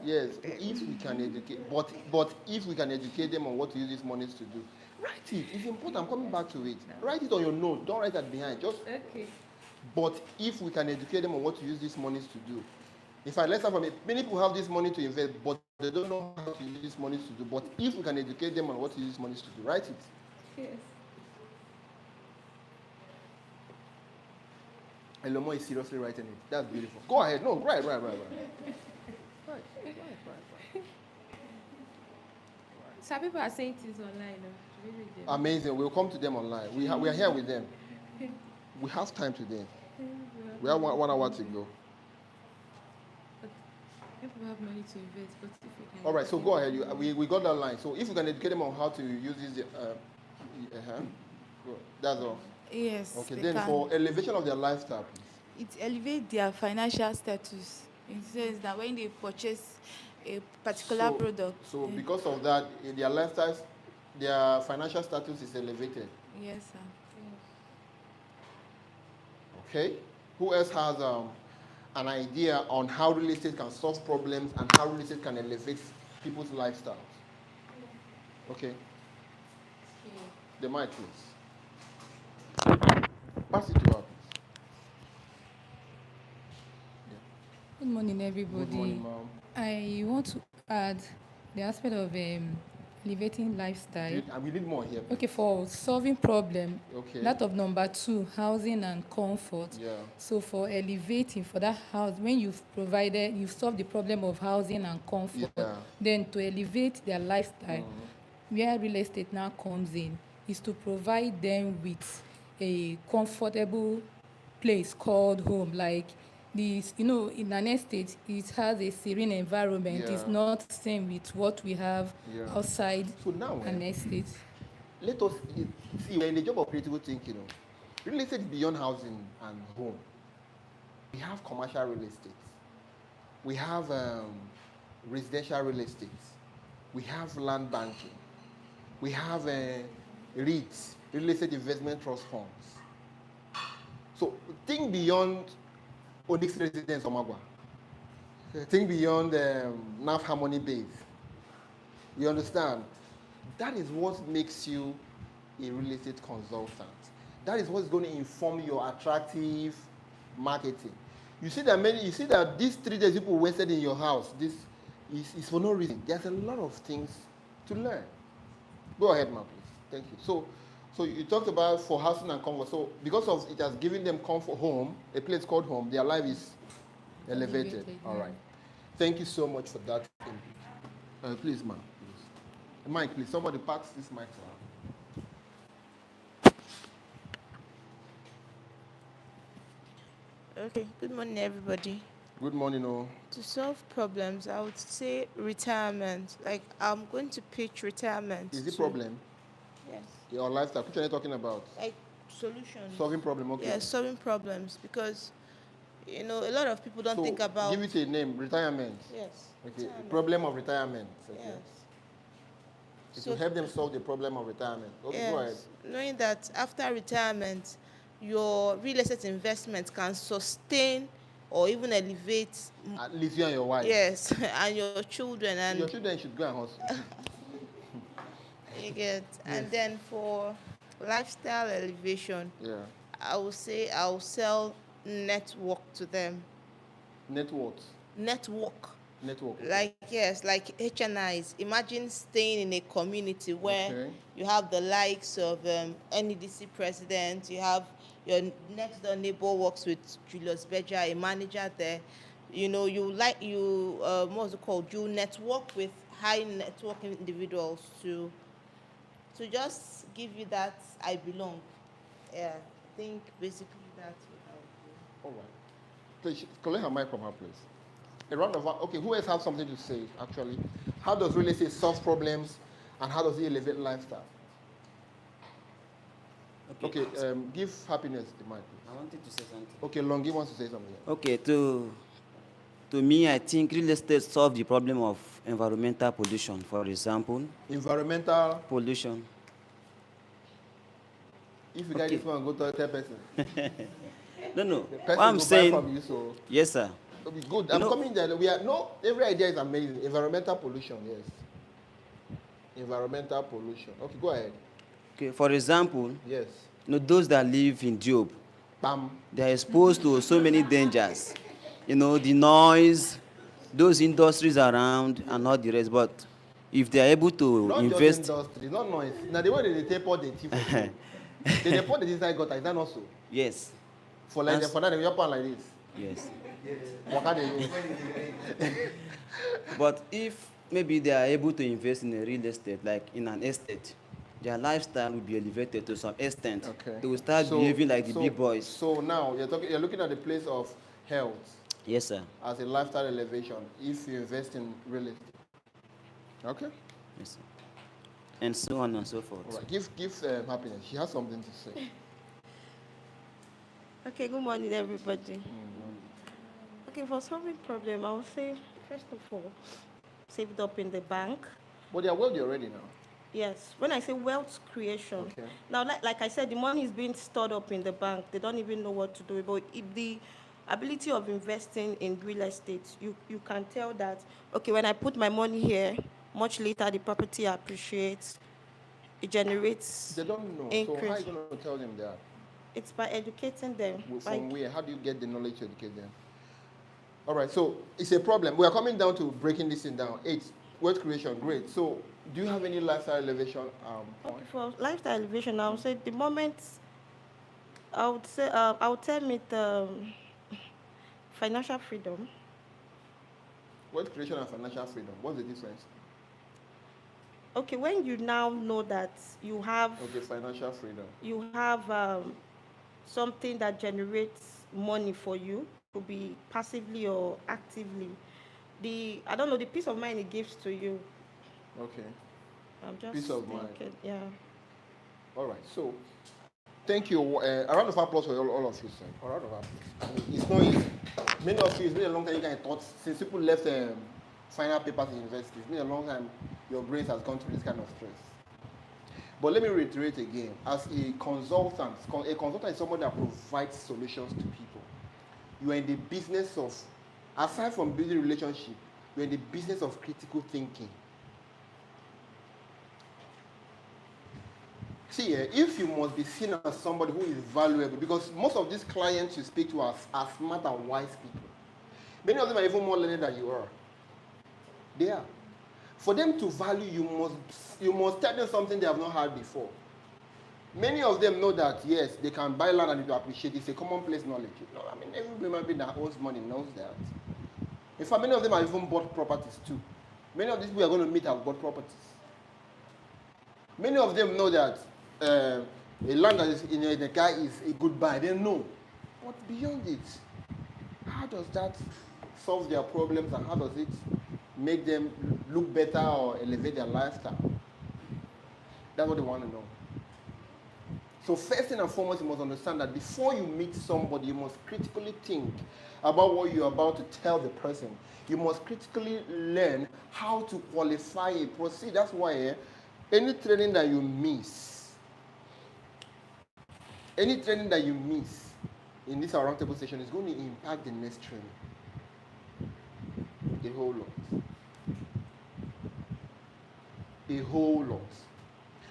Yes, if we can educate, but if we can educate them on what to use these monies to do, write it. It's important. I'm coming back to it. Write it on your note. Don't write that behind. Just. Okay. But if we can educate them on what to use these monies to do. In fact, let's have many people have this money to invest, but they don't know how to use these monies to do. But if we can educate them on what to use these monies to do, write it. Yes. Elomo is seriously writing it. That's beautiful. Go ahead. No, right. Some people are saying things online. Amazing. We'll come to them online. We are here with them. We have time today. We have 1 hour to go. People have money to invest, but if you can. All right, so go ahead. We got that line. So if you can educate them on how to use this, that's all. Yes. Okay, then for elevation of their lifestyle, please. It elevates their financial status. It says that when they purchase a particular product. So because of that, their lifestyle, their financial status is elevated. Yes, sir. Okay. Who else has an idea on how real estate can solve problems and how real estate can elevate people's lifestyles? Okay. The mic, please. Pass it to her, please. Yeah. Good morning, everybody. Good morning, ma'am. I want to add the aspect of elevating lifestyle. And we need more here. Okay, for solving problem, Okay. that of number 2, housing and comfort. Yeah. So for elevating for that house, when you've solved the problem of housing and comfort, Yeah. then to elevate their lifestyle, where real estate now comes in, is to provide them with a comfortable place called home. Like this, in an estate, it has a serene environment. It's Yeah. not the same with what we have Yeah. outside So now, an estate. let us see, we're in the job of critical thinking. Real estate is beyond housing and home. We have commercial real estate. We have residential real estate. We have land banking. We have REITs, real estate investment trust funds. So think beyond Onyx Residence Omagwa. Think beyond NAF Harmony Base. You understand? That is what makes you a real estate consultant. That is what's going to inform your attractive marketing. You see that these 3 days people wasted in your house, this is for no reason. There's a lot of things to learn. Go ahead, ma'am, please. Thank you. So you talked about for housing and comfort. So because of it has given them comfort home, a place called home, their life is elevated. All right. Thank you so much for that. Please, ma'am. Please. Mike, please. Somebody pass this mic to her. Okay, good morning, everybody. Good morning, all. To solve problems, I would say retirement. Like, I'm going to pitch retirement. Is it problem? Yes. Your lifestyle. Which are you talking about? Like, solutions. Solving problem, okay. Yeah, solving problems. Because, a lot of people don't think about... Give it a name, retirement. Yes. Okay, retirement. problem of retirement. Okay. Yes. It So- will help them solve the problem of retirement. Okay, go ahead. Yes. Knowing that after retirement, your real estate investment can sustain or even elevate... At least you and your wife. Yes, and your children. And Your children should go and hustle. you get. And then for lifestyle elevation, Yeah. I will say I'll sell network to them. Network. Network. Network. Like, yes, like HNIs. Imagine staying in a community where Okay. you have the likes of NEDC president, you have your next door neighbor works with Julius Berger, a manager there. What's it called? You network with high networking individuals to just give you that I belong. Yeah, I think basically that's what I would do. All right. Please, collect her mic from her, please. A round of okay. Who else has something to say? Actually, how does real estate solve problems, and how does it elevate lifestyle? Okay. Give happiness the mic, please. I wanted to say something. Okay, Longi wants to say something. Okay, to me, I think real estate solve the problem of environmental pollution, for example. Environmental pollution. If you guys Okay. just want to go to a third person. No. The person What I'm will buy saying. from you, so Yes, sir. it'll be good. You I'm know- coming there. Every idea is amazing. Environmental pollution, yes. Environmental pollution. Okay, go ahead. Okay, for example, Yes. those that live in Job, Bam. they are exposed to so many dangers. The noise, those industries around, and all the rest. But if they are able to Not invest, just industry, not noise. Now the way they take pot the thief. They deport the inside gutter. Is that not so? yes, For like That's- for that, they up like this. yes. What can they do? But if maybe they are able to invest in a real estate, like in an estate, their lifestyle will be elevated to some extent. Okay. They will start So- behaving like the so- big boys. So now you're looking at the place of health Yes, sir. as a lifestyle elevation if you invest in real estate. Okay. Yes, sir. And so on and so forth. All right. Give happiness. She has something to say. Okay, good morning, everybody. Okay, for solving problem, I would say, first of all, save it up in the bank. But they are wealthy already now. Yes, when I say wealth creation, Okay. now, like I said, the money is being stored up in the bank. They don't even know what to do. But if the ability of investing in real estate, you can tell that, okay, when I put my money here, much later the property appreciates, it generates They don't know. So increase. how are you going to tell them that? It's by educating them. by- From where? How do you get the knowledge to educate them? All right, so it's a problem. We are coming down to breaking this thing down. 8, wealth creation, great. So Do you have any lifestyle elevation Okay, point? for lifestyle elevation, I would say the moment I would say I would term it financial freedom. Wealth creation and financial freedom. What's the difference? Okay, when you now know that Okay, financial freedom. you have something that generates money for you, could be passively or actively. I don't know, the peace of mind it gives to you. Okay. I'm just Peace of mind. thinking, yeah. All right. So, thank you. A round of applause for all of you, sir. A round of applause. I mean, it's not easy. Many of you, it's been a long time you guys thought, since people left final papers in university, it's been a long time your brains has gone through this kind of stress. But let me reiterate again, as a consultant is someone that provides solutions to people. You are in the business of, aside from building relationship, you're in the business of critical thinking. See, if you must be seen as somebody who is valuable, because most of these clients you speak to are smart and wise people. Many of them are even more learned than you are. They are. For them to value you must tell them something they have not heard before. Many of them know that, yes, they can buy land and they appreciate it. It's a commonplace knowledge. No, I mean, every human being that owns money knows that. In fact, many of them have even bought properties too. Many of these people are going to meet have bought properties. Many of them know that a land that is in the car is a good buy. They know. But beyond it, how does that solve their problems and how does it make them look better or elevate their lifestyle? That's what they want to know. So first and foremost, you must understand that before you meet somebody, you must critically think about what you're about to tell the person. You must critically learn how to qualify a process. That's why any training that you miss in this roundtable session is going to impact the next training. A whole lot. A whole lot.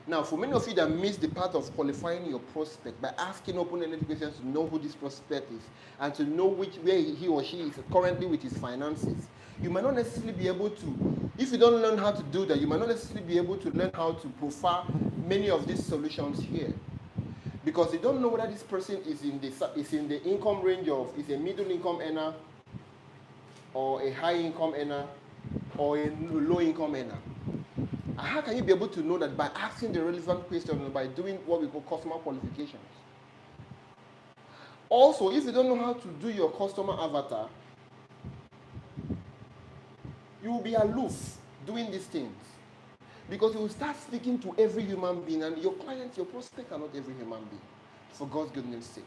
Now, for many of you that miss the part of qualifying your prospect by asking open-ended questions to know who this prospect is and to know where he or she is currently with his finances, you might not necessarily be able to, if you don't learn how to do that, you might not necessarily be able to learn how to profile many of these solutions here. Because you don't know whether this person is in the income range of, is a middle income earner, or a high income earner, or a low income earner. And how can you be able to know that? By asking the relevant questions, by doing what we call customer qualifications. Also, if you don't know how to do your customer avatar, you will be aloof doing these things. Because you will start speaking to every human being, and your clients, your prospects are not every human being, for God's goodness sake.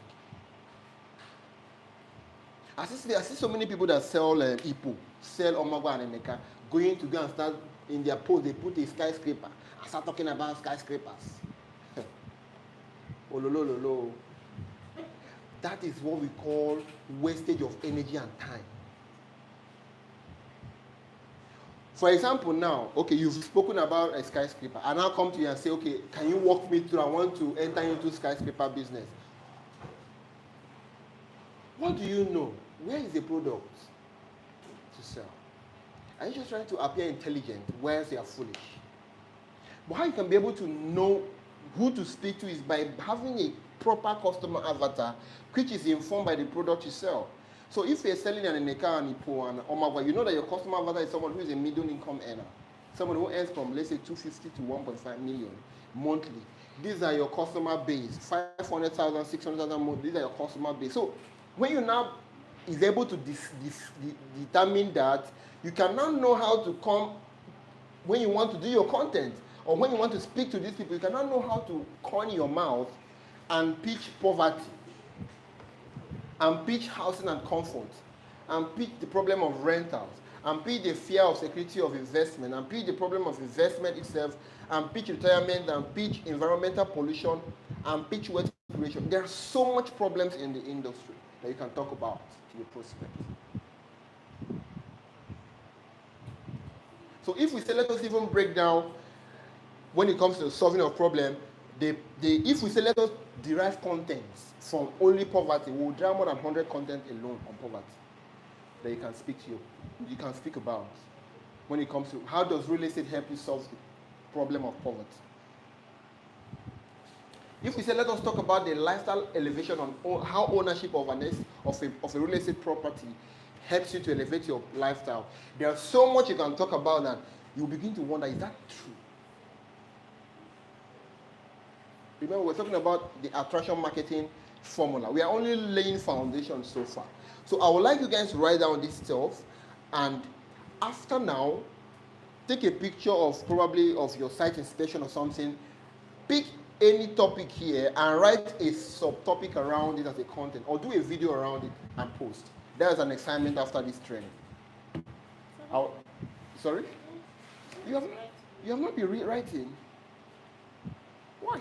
I see so many people that sell Ipo, sell Omagwa and Emeka, going to go and start in their post, they put a skyscraper and start talking about skyscrapers. Oh, lo. That is what we call wastage of energy and time. For example, now, okay, you've spoken about a skyscraper. I now come to you and say, okay, can you walk me through? I want to enter into skyscraper business. What do you know? Where is the product to sell? Are you just trying to appear intelligent, whereas you are foolish? But how you can be able to know who to speak to is by having a proper customer avatar, which is informed by the product you sell. So if you're selling an Emeka and Ipo and Omagwa, you know that your customer avatar is someone who is a middle income earner. Someone who earns from, let's say, 250 to 1.5 million monthly. These are your customer base. 500,000, 600,000, these are your customer base. So when you now is able to determine that, you can now know how to come when you want to do your content or when you want to speak to these people. You can now know how to coin your mouth and pitch poverty, and pitch housing and comfort, and pitch the problem of rentals, and pitch the fear of security of investment, and pitch the problem of investment itself, and pitch retirement, and pitch environmental pollution, and pitch wealth creation. There are so much problems in the industry that you can talk about to your prospect. So if we say, let us even break down when it comes to solving a problem, if we say, let us derive contents from only poverty, we will derive more than 100 content alone on poverty that you can speak about when it comes to how does real estate help you solve problem of poverty. If we say, let us talk about the lifestyle elevation on how ownership of a real estate property helps you to elevate your lifestyle, there's so much you can talk about that you begin to wonder, is that true? Remember, we're talking about the attraction marketing formula. We are only laying foundation so far. So I would like you guys to write down this stuff, and after now, take a picture of probably of your site inspection or something, pick any topic here and write a subtopic around it as a content, or do a video around it and post. There's an assignment after this training. Sorry? You have not been writing. Why?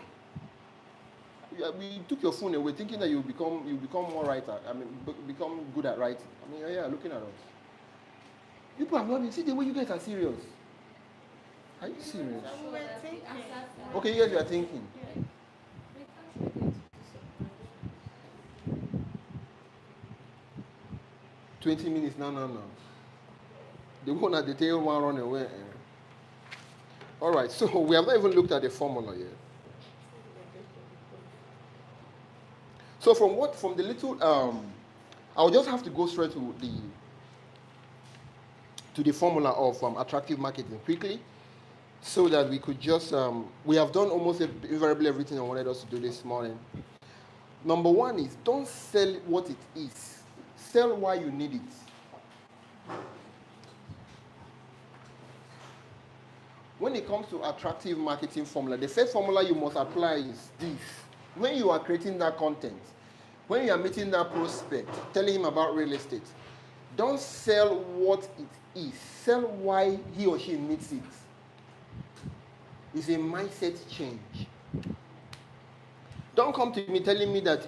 We took your phone away thinking that you become more writer. I mean, become good at writing. I mean, yeah, looking at us. People have not been. See the way you guys are serious. Are you serious? Okay, yes, you are thinking. 20 minutes, no. The one at the tail one run away. All right, so we have not even looked at the formula yet. So from the little, I'll just have to go straight to the formula of attractive marketing quickly, so that we could just, we have done almost invariably everything I wanted us to do this morning. Number one is, don't sell what it is. Sell why you need it. When it comes to attractive marketing formula, the first formula you must apply is this. When you are creating that content, when you are meeting that prospect, telling him about real estate, don't sell what it is. Sell why he or she needs it. It's a mindset change. Don't come to me telling me that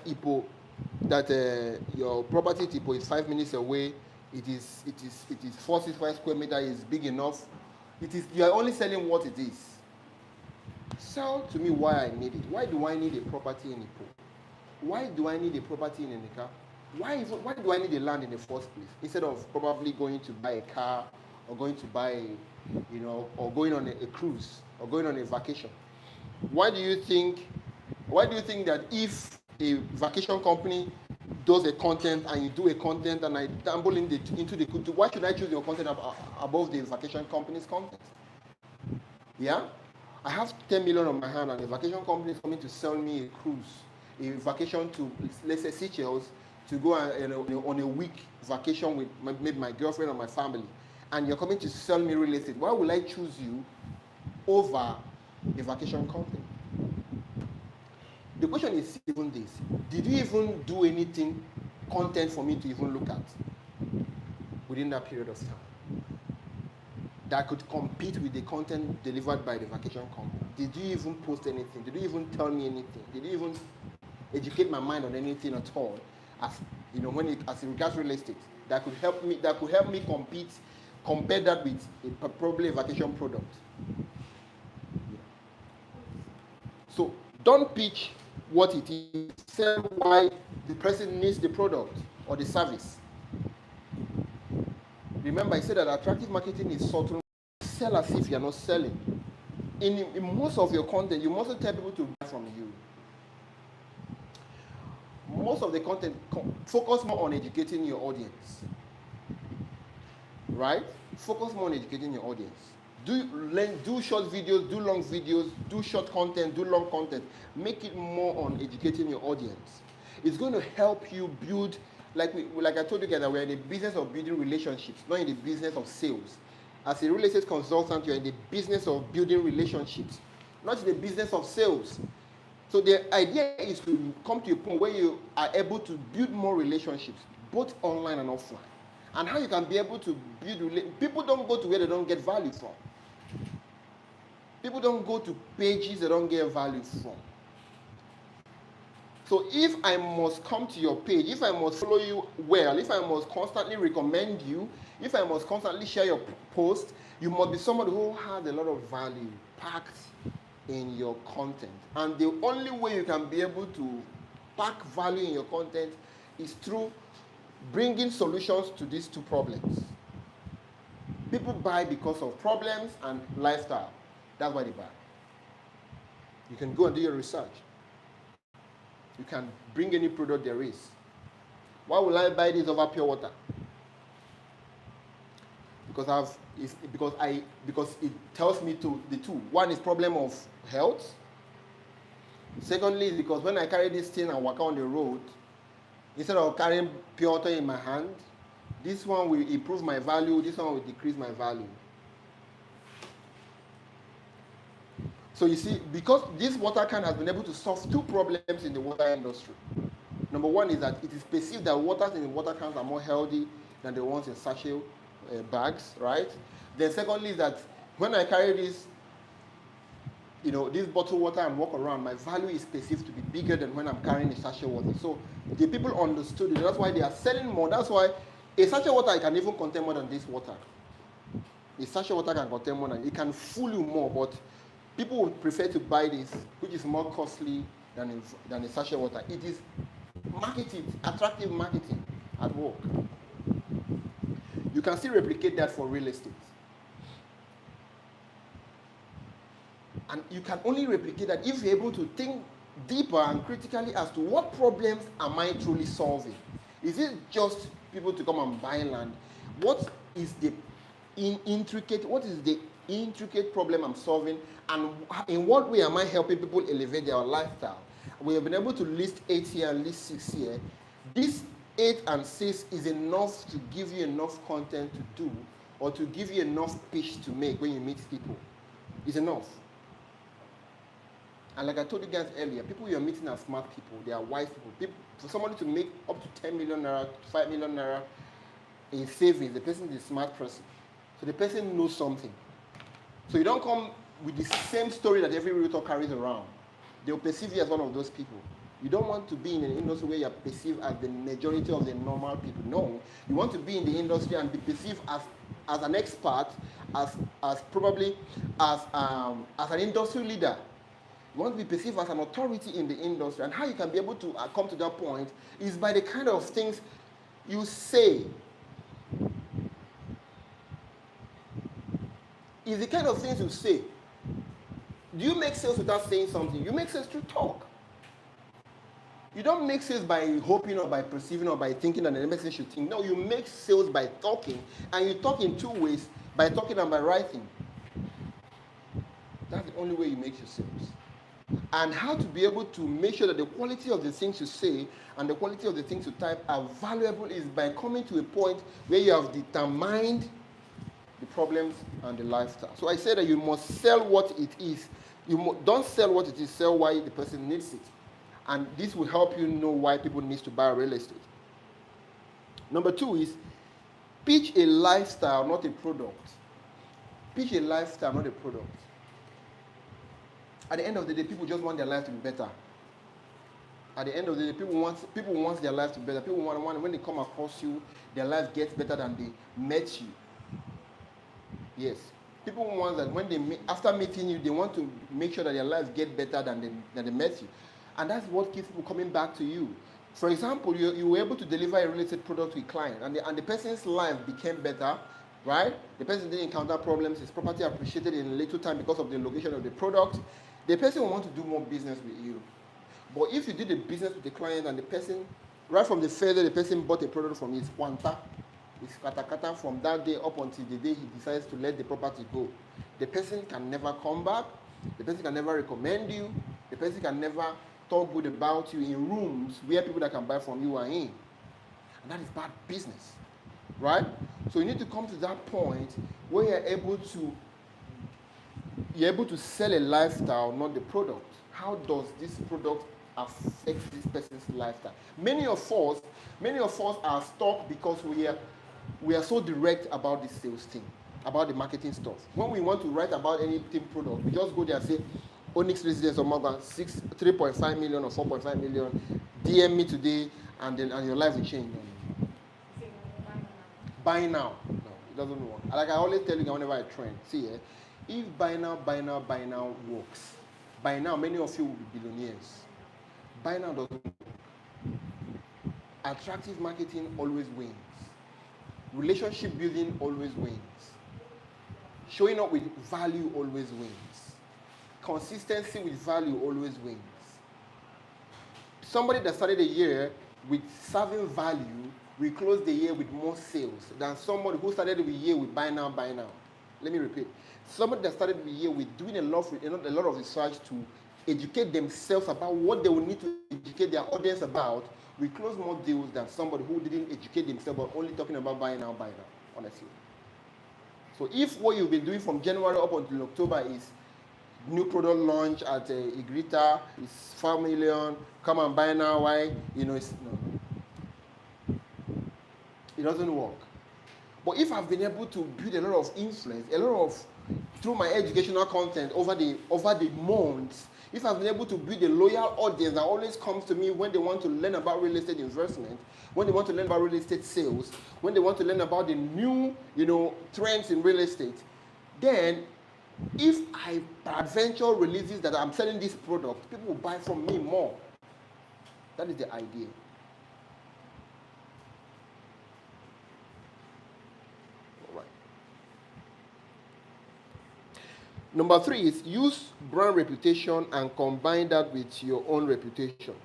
your property Ipo is 5 minutes away. It is 465 square meters is big enough. You are only selling what it is. Sell to me why I need it. Why do I need a property in Ipo? Why do I need a property in Enika? Why do I need a land in the first place? Instead of probably going to buy a car, or going to buy, or going on a cruise, or going on a vacation. Why do you think that if a vacation company does a content and you do a content and I dabble into the, why should I choose your content above the vacation company's content? Yeah? I have 10 million on my hand and a vacation company is coming to sell me a cruise, a vacation to, let's say, Seychelles, to go on a week vacation with maybe my girlfriend or my family, and you're coming to sell me real estate. Why will I choose you over a vacation company? The question is even this: did you even do anything, content for me to even look at within that period of time that could compete with the content delivered by the vacation company? Did you even post anything? Did you even tell me anything? Did you even educate my mind on anything at all? As it regards real estate, that could help me compare that with probably a vacation product. So don't pitch what it is. Sell why the person needs the product or the service. Remember, I said that attractive marketing is subtle. Sell as if you're not selling. In most of your content, you mustn't tell people to buy from you. Most of the content focus more on educating your audience. Right? Focus more on educating your audience. Do short videos, do long videos, do short content, do long content. Make it more on educating your audience. It's going to help you build, like I told you guys, that we're in the business of building relationships, not in the business of sales. As a real estate consultant, you're in the business of building relationships, not in the business of sales. So the idea is to come to a point where you are able to build more relationships, both online and offline. And how you can be able to build people don't go to where they don't get value from. People don't go to pages they don't get value from. So if I must come to your page, if I must follow you well, if I must constantly recommend you, if I must constantly share your post, you must be somebody who has a lot of value packed in your content. And the only way you can be able to pack value in your content is through bringing solutions to these two problems. People buy because of problems and lifestyle. That's why they buy. You can go and do your research. You can bring any product there is. Why will I buy this over pure water? Because it tells me the two. One is problem of health. Secondly, is because when I carry this thing and walk on the road, instead of carrying pure water in my hand, this one will improve my value, this one will decrease my value. So you see, because this water can has been able to solve two problems in the water industry. Number one is that it is perceived that waters in the water cans are more healthy than the ones in sachet bags, right? Then secondly is that when I carry this, this bottled water and walk around, my value is perceived to be bigger than when I'm carrying a sachet water. So the people understood it. That's why they are selling more. That's why a sachet water can even contain more than this water. A sachet water can contain more than it can fool you more, but people would prefer to buy this, which is more costly than a sachet water. It is marketing, attractive marketing at work. You can still replicate that for real estate. And you can only replicate that if you're able to think deeper and critically as to what problems am I truly solving. Is it just people to come and buy land? What is the intricate problem I'm solving, and in what way am I helping people elevate their lifestyle? We have been able to list 8 here and list 6 here. This 8 and 6 is enough to give you enough content to do, or to give you enough pitch to make when you meet people. It's enough. And like I told you guys earlier, people you're meeting are smart people. They are wise people. For somebody to make up to 10 million naira, 5 million naira in savings, the person is a smart person. So the person knows something. So you don't come with the same story that every realtor carries around. They'll perceive you as one of those people. You don't want to be in an industry where you're perceived as the majority of the normal people. No. You want to be in the industry and be perceived as an expert, as an industry leader. You want to be perceived as an authority in the industry. And how you can be able to come to that point is by the kind of things you say. Is the kind of things you say. Do you make sales without saying something? You make sales through talk. You don't make sales by hoping or by perceiving or by thinking that the next person should think. No, you make sales by talking. And you talk in two ways, by talking and by writing. That's the only way you make your sales. And how to be able to make sure that the quality of the things you say and the quality of the things you type are valuable is by coming to a point where you have determined the problems and the lifestyle. So I say that you must sell what it is. Don't sell what it is, sell why the person needs it. And this will help you know why people need to buy real estate. Number 2 is pitch a lifestyle, not a product. Pitch a lifestyle, not a product. At the end of the day, people just want their life to be better. At the end of the day, people want their life to be better. People want when they come across you, their life gets better than they met you. Yes. People want that when after meeting you, they want to make sure that their life gets better than they met you. And that's what keeps people coming back to you. For example, you were able to deliver a real estate product to a client, and the person's life became better, right? The person didn't encounter problems, his property appreciated in a little time because of the location of the product. The person will want to do more business with you. But if you did the business with the client and the person, right from the first day the person bought a product from you, it's kwanta, it's katakata from that day up until the day he decides to let the property go. The person can never come back, the person can never recommend you, the person can never talk good about you in rooms where people that can buy from you are in. And that is bad business, right? So you need to come to that point where you're able to sell a lifestyle, not the product. How does this product affect this person's lifestyle? Many of us are stuck because we are so direct about this sales thing, about the marketing stuff. When we want to write about anything product, we just go there and say, Onyx Residence or Morgan, 3.5 million or 4.5 million, DM me today, and your life will change. Buy now. No, it doesn't work. Like I always tell you whenever I train, see, if buy now works, by now many of you will be billionaires. Buy now doesn't work. Attractive marketing always wins. Relationship building always wins. Showing up with value always wins. Consistency with value always wins. Somebody that started the year with serving value will close the year with more sales than somebody who started the year with buy now, buy now. Let me repeat. Somebody that started the year with doing a lot of research to educate themselves about what they will need to educate their audience about will close more deals than somebody who didn't educate themselves but only talking about buy now, honestly. So if what you've been doing from January up until October is new product launch at Igrita, it's 5 million, come and buy now, why? It's no. It doesn't work. But if I've been able to build a lot of influence, through my educational content over the months, if I've been able to build a loyal audience that always comes to me when they want to learn about real estate investment, when they want to learn about real estate sales, when they want to learn about the new, trends in real estate, then if I adventure releases that I'm selling this product, people will buy from me more. That is the idea. Number 3 is use brand reputation and combine that with your own reputation.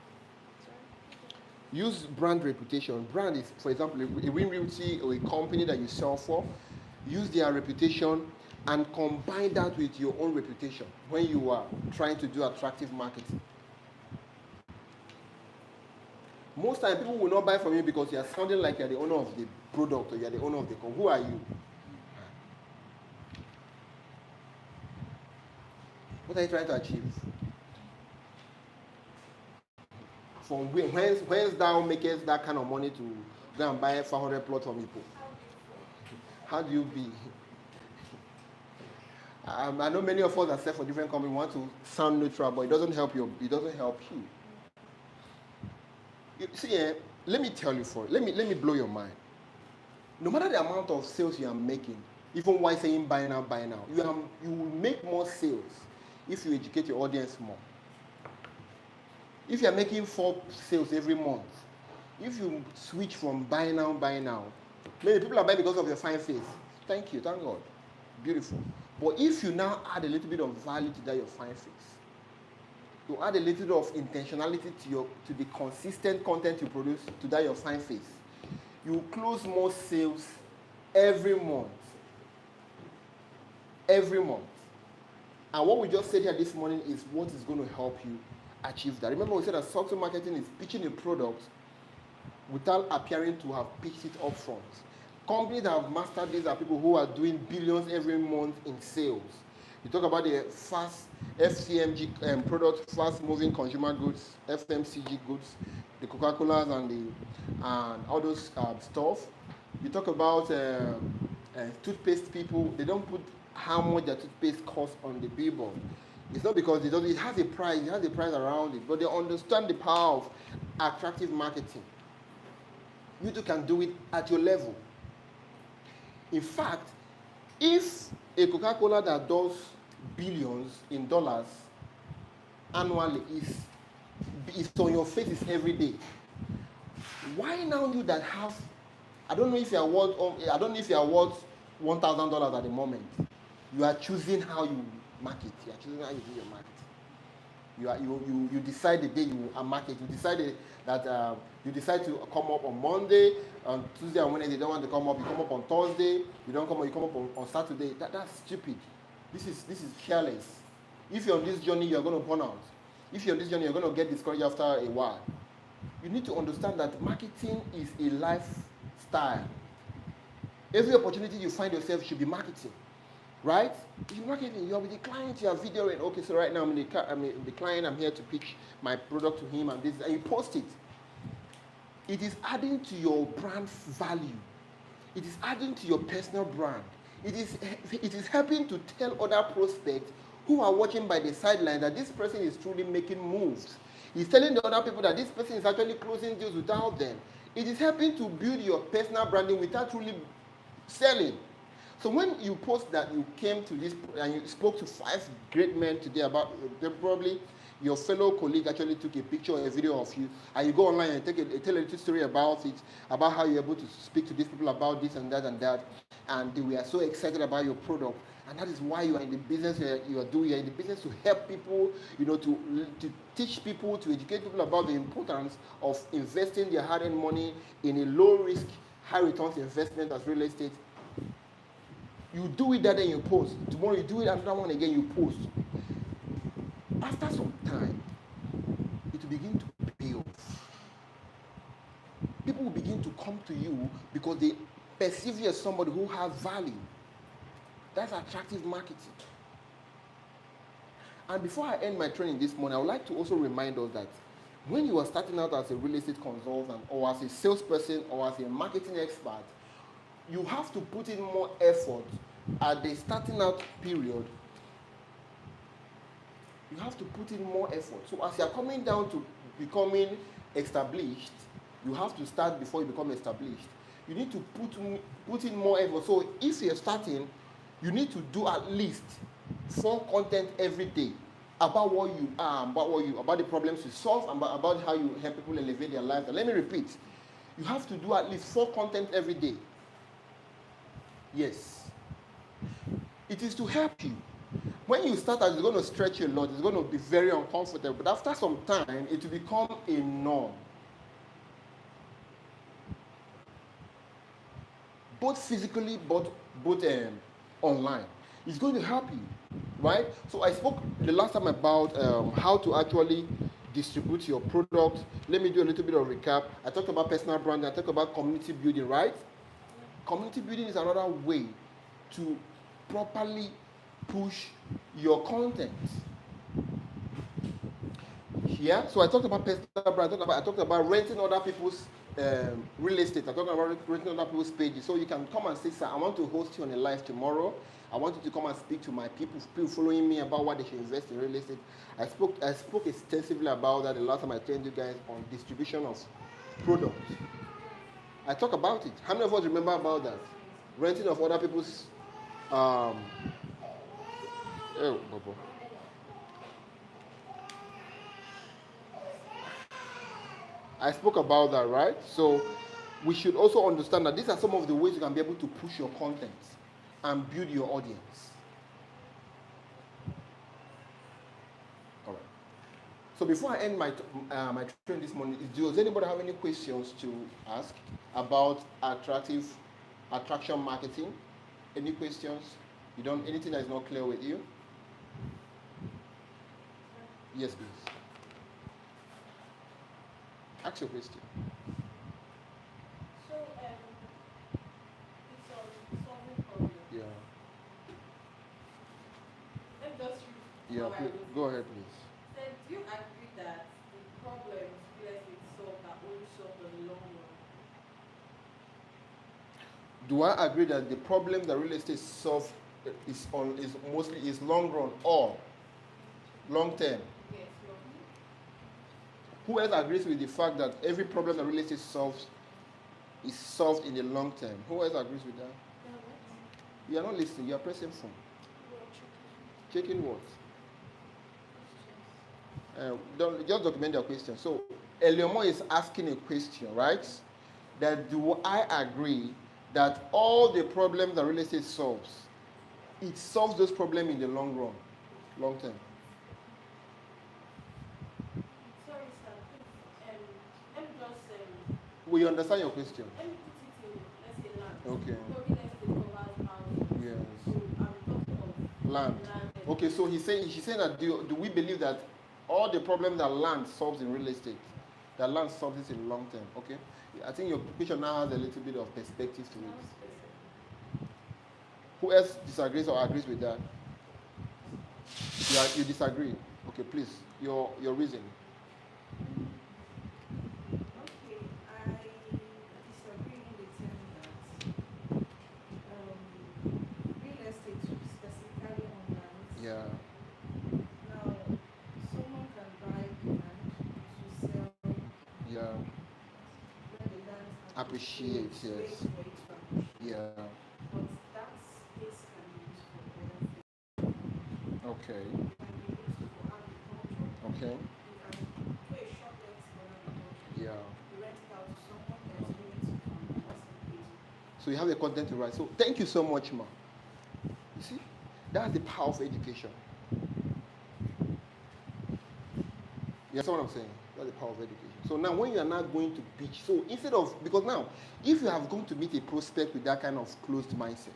Use brand reputation. Brand is, for example, a Win Realty or a company that you sell for. Use their reputation and combine that with your own reputation when you are trying to do attractive marketing. Most times people will not buy from you because you are sounding like you are the owner of the product or you are the owner of the company. Who are you? What are you trying to achieve? From whence thou makest that kind of money to go and buy 500 plots from people? How do you be? I know many of us that sell for different companies want to sound neutral, but it doesn't help you. It doesn't help you. See, let me tell you let me blow your mind. No matter the amount of sales you are making, even while saying buy now, you will make more sales if you educate your audience more. If you are making 4 sales every month, if you switch from buy now, maybe people are buying because of your fine face. Thank you, thank God. Beautiful. But if you now add a little bit of value to that your fine face, you add a little bit of intentionality to the consistent content you produce to that your fine face, you close more sales every month. Every month. And what we just said here this morning is what is going to help you achieve that. Remember, we said that successful marketing is pitching a product without appearing to have pitched it up front. Companies that have mastered this are people who are doing billions every month in sales. You talk about the fast FCMG products, fast-moving consumer goods, FMCG goods, the Coca-Colas and all those stuff. You talk about toothpaste people. They don't put how much their toothpaste costs on the billboard. It's not because it has a price. It has a price around it, but they understand the power of attractive marketing. You too can do it at your level. In fact, if a Coca-Cola that does billions in dollars annually is on your faces every day, why now you that have, I don't know if you are worth $1,000 at the moment. You are choosing how you market. You are choosing how you do your market. You decide the day you are market. You decided that you decide to come up on Monday, on Tuesday and Wednesday. You don't want to come up. You come up on Thursday. You don't come up. You come up on Saturday. That's stupid. This is careless. If you're on this journey, you're going to burn out. If you're on this journey, you're going to get discouraged after a while. You need to understand that marketing is a lifestyle. Every opportunity you find yourself should be marketing. Right? If you're marketing, you're with the client, you're videoing. Okay, so right now I'm the client, I'm here to pitch my product to him and you post it. It is adding to your brand value. It is adding to your personal brand. It is helping to tell other prospects who are watching by the sideline that this person is truly making moves. He's telling the other people that this person is actually closing deals without them. It is helping to build your personal branding without truly selling. So when you post that you came to this and you spoke to 5 great men today about, probably your fellow colleague actually took a picture or a video of you, and you go online and tell a little story about it, about how you're able to speak to these people about this and that, and they were so excited about your product. And that is why you are in the business you are doing. You're in the business to help people, to teach people, to educate people about the importance of investing their hard-earned money in a low-risk, high-returns investment as real estate. You do it that day, you post. Tomorrow you do it another one again, you post. After some time, it will begin to pay off. People will begin to come to you because they perceive you as somebody who has value. That's attractive marketing. And before I end my training this morning, I would like to also remind us that when you are starting out as a real estate consultant or as a salesperson or as a marketing expert, you have to put in more effort at the starting out period. You have to put in more effort. So as you are coming down to becoming established, you have to start before you become established. You need to put in more effort. So if you're starting, you need to do at least 4 content every day about what you are, about the problems you solve, and about how you help people elevate their lives. And let me repeat, you have to do at least 4 content every day. Yes. It is to help you. When you start out, it's going to stretch you a lot. It's going to be very uncomfortable. But after some time, it will become a norm. Both physically, both online. It's going to help you, right? So I spoke the last time about how to actually distribute your product. Let me do a little bit of recap. I talked about personal branding. I talked about community building, right? Community building is another way to properly push your content. Yeah, so I talked about personal brand. I talked about renting other people's real estate. I talked about renting other people's pages. So you can come and say, sir, I want to host you on a live tomorrow. I want you to come and speak to my people following me about what they should invest in real estate. I spoke extensively about that the last time I trained you guys on distribution of products. I talk about it. How many of us remember about that? Renting of other people's I spoke about that, right? So we should also understand that these are some of the ways you can be able to push your content and build your audience. All right. So before I end my training this morning, does anybody have any questions to ask about attraction marketing? Any questions? Anything that is not clear with you? Yes, please. Ask your question. So, it's on solving problems. Yeah. Let me just Yeah, go ahead, please. Then, do you agree that the problems real estate solved are only solved in the long run? Do I agree that the problem that real estate solves is mostly long run or long term? Yes, Who else agrees with the fact that every problem that real estate solves is solved in the long term? Who else agrees with that? You are not listening. You are pressing phone. Checking what? Just document your question. So, Eleomo is asking a question, right? That do I agree that all the problems that real estate solves, it solves those problems in the long run, long term? Sorry, sir. Let me just. We understand your question. Let me put it in, let's say, land. Okay. So real estate covers houses. Yes. So I'm talking of Land. Okay, so she's saying that do we believe that all the problems that land solves in real estate, that land solves it in the long term? Okay. I think your question now has a little bit of perspective to it. Who else disagrees or agrees with that? You disagree. Okay, please. Your reason. Okay, I disagree in the term that real estate, specifically on land. Yeah. Now, someone can buy land to sell. Yeah. When the land Appreciate, space yes. for it to appreciate. Yeah. But that space can be used for other things. Okay. It can be used for agriculture. Okay. You can do a short let on Yeah. you rent it out to someone that is willing to come. What's the page? So you have the content to write. So thank you so much, ma. You see, that's the power of education. You understand what I'm saying? That's the power of education. So now when you are not going to pitch, so instead of, because now, if you have gone to meet a prospect with that kind of closed mindset,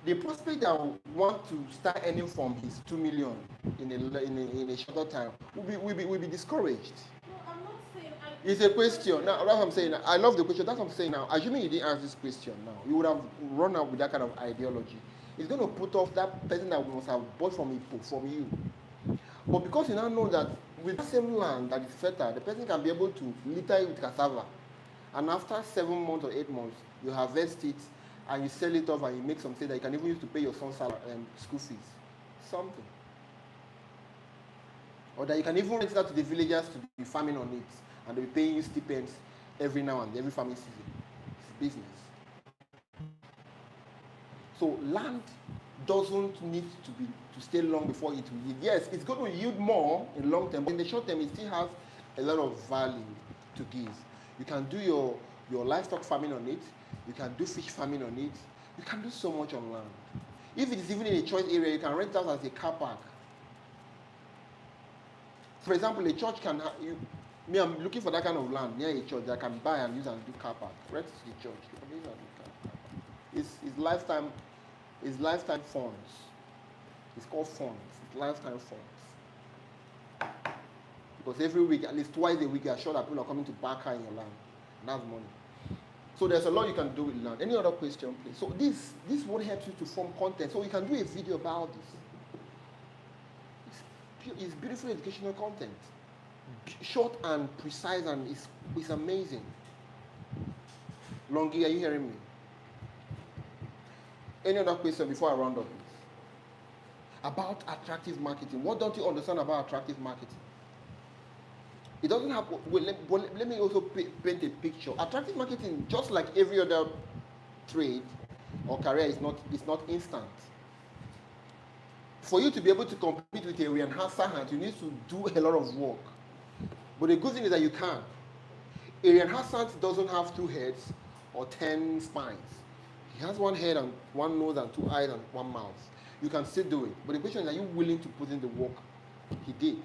the prospect that want to start earning from his 2 million in a shorter time will be discouraged. No, I'm not saying. It's a question. Now, that's what I'm saying. I love the question. That's what I'm saying now. Assuming you didn't ask this question now, you would have run out with that kind of ideology. It's going to put off that person that must have bought from you. But because you now know that with the same land that is fertile, the person can be able to litter it with cassava. And after 7 months or 8 months, you harvest it and you sell it off and you make some say that you can even use to pay your son's school fees. Something. Or that you can even rent it out to the villagers to be farming on it. And they'll be paying you stipends every now and every farming season. It's business. So land doesn't need to stay long before it will yield. Yes, it's going to yield more in long term, but in the short term, it still has a lot of value to give. You can do your livestock farming on it. You can do fish farming on it. You can do so much on land. If it is even in a choice area, you can rent out as a car park. For example, a church can have, I'm looking for that kind of land near a church that I can buy and use and do car park. Rent it to the church. You can use and do car park. It's lifetime funds. It's called funds. It's lifetime funds. Because every week, at least twice a week, you are sure that people are coming to park car in your land. And that's money. So there's a lot you can do with land. Any other question, please? So this would help you to form content. So you can do a video about this. It's beautiful educational content. Short and precise, and it's amazing. Longi, are you hearing me? Any other question before I round up? About attractive marketing. What don't you understand about attractive marketing? It doesn't have. Well, let me also paint a picture. Attractive marketing, just like every other trade or career, is not instant. For you to be able to compete with a Rian Hassan, you need to do a lot of work. But the good thing is that you can. Arian Hassan doesn't have 2 heads or 10 spines. He has 1 head and 1 nose and 2 eyes and 1 mouth. You can still do it. But the question is, are you willing to put in the work he did?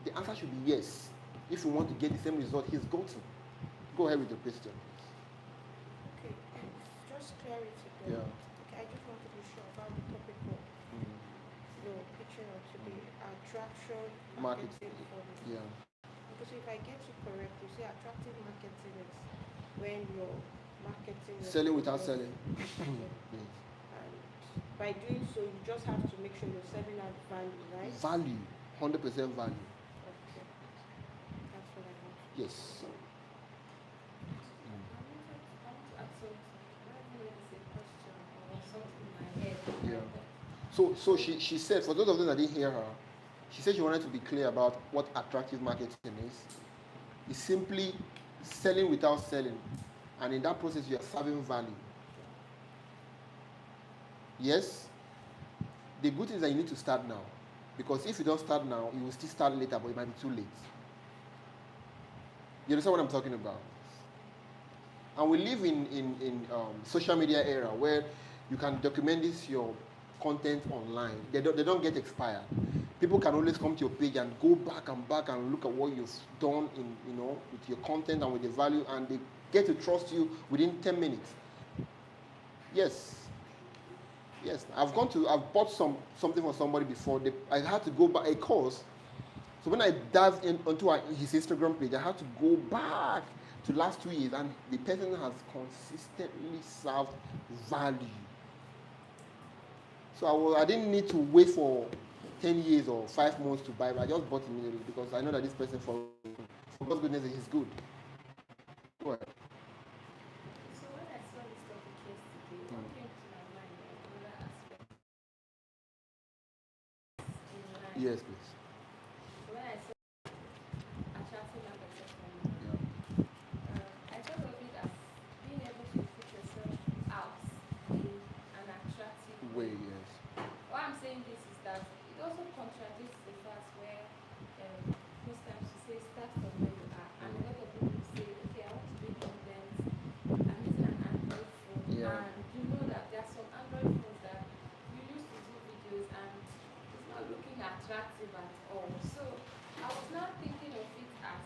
The answer should be yes. If you want to get the same result he's gotten. Go ahead with your question. Okay, just clarity there. Yeah. Okay, I just want to be sure about the topic of your pitching on today. Attraction marketing for the Yeah. Because if I get you correct, you say attractive marketing is when you're marketing your Selling without product. selling. And by doing so, you just have to make sure you're selling at value, right? Value. 100% value. Okay. That's what I want. Yes. Yeah. So she said, for those of them that didn't hear her, she said she wanted to be clear about what attractive marketing is. It's simply selling without selling. And in that process, you are serving value. Yes? The good thing is that you need to start now. Because if you don't start now, you will still start later, but it might be too late. You understand what I'm talking about? And we live in social media era where you can document your content online. They don't get expired. People can always come to your page and go back and look at what you've done with your content and with the value, and they get to trust you within 10 minutes. Yes. Yes. I've bought something for somebody before. I had to go back a course. So when I dived onto his Instagram page, I had to go back to last 2 years, and the person has consistently served value. So I didn't need to wait for 10 years or 5 months to buy, but I just bought immediately because I know that this person, for God's goodness, he's good. Go ahead. So when I saw this topic yesterday, what came to my mind was another aspect in life. Yes, please. So when I saw attracting that person, I thought of it as being able to put yourself out in an attractive Way, yes. Why I'm saying this is that it also contradicts the fact where attractive at all. So I was not thinking of it as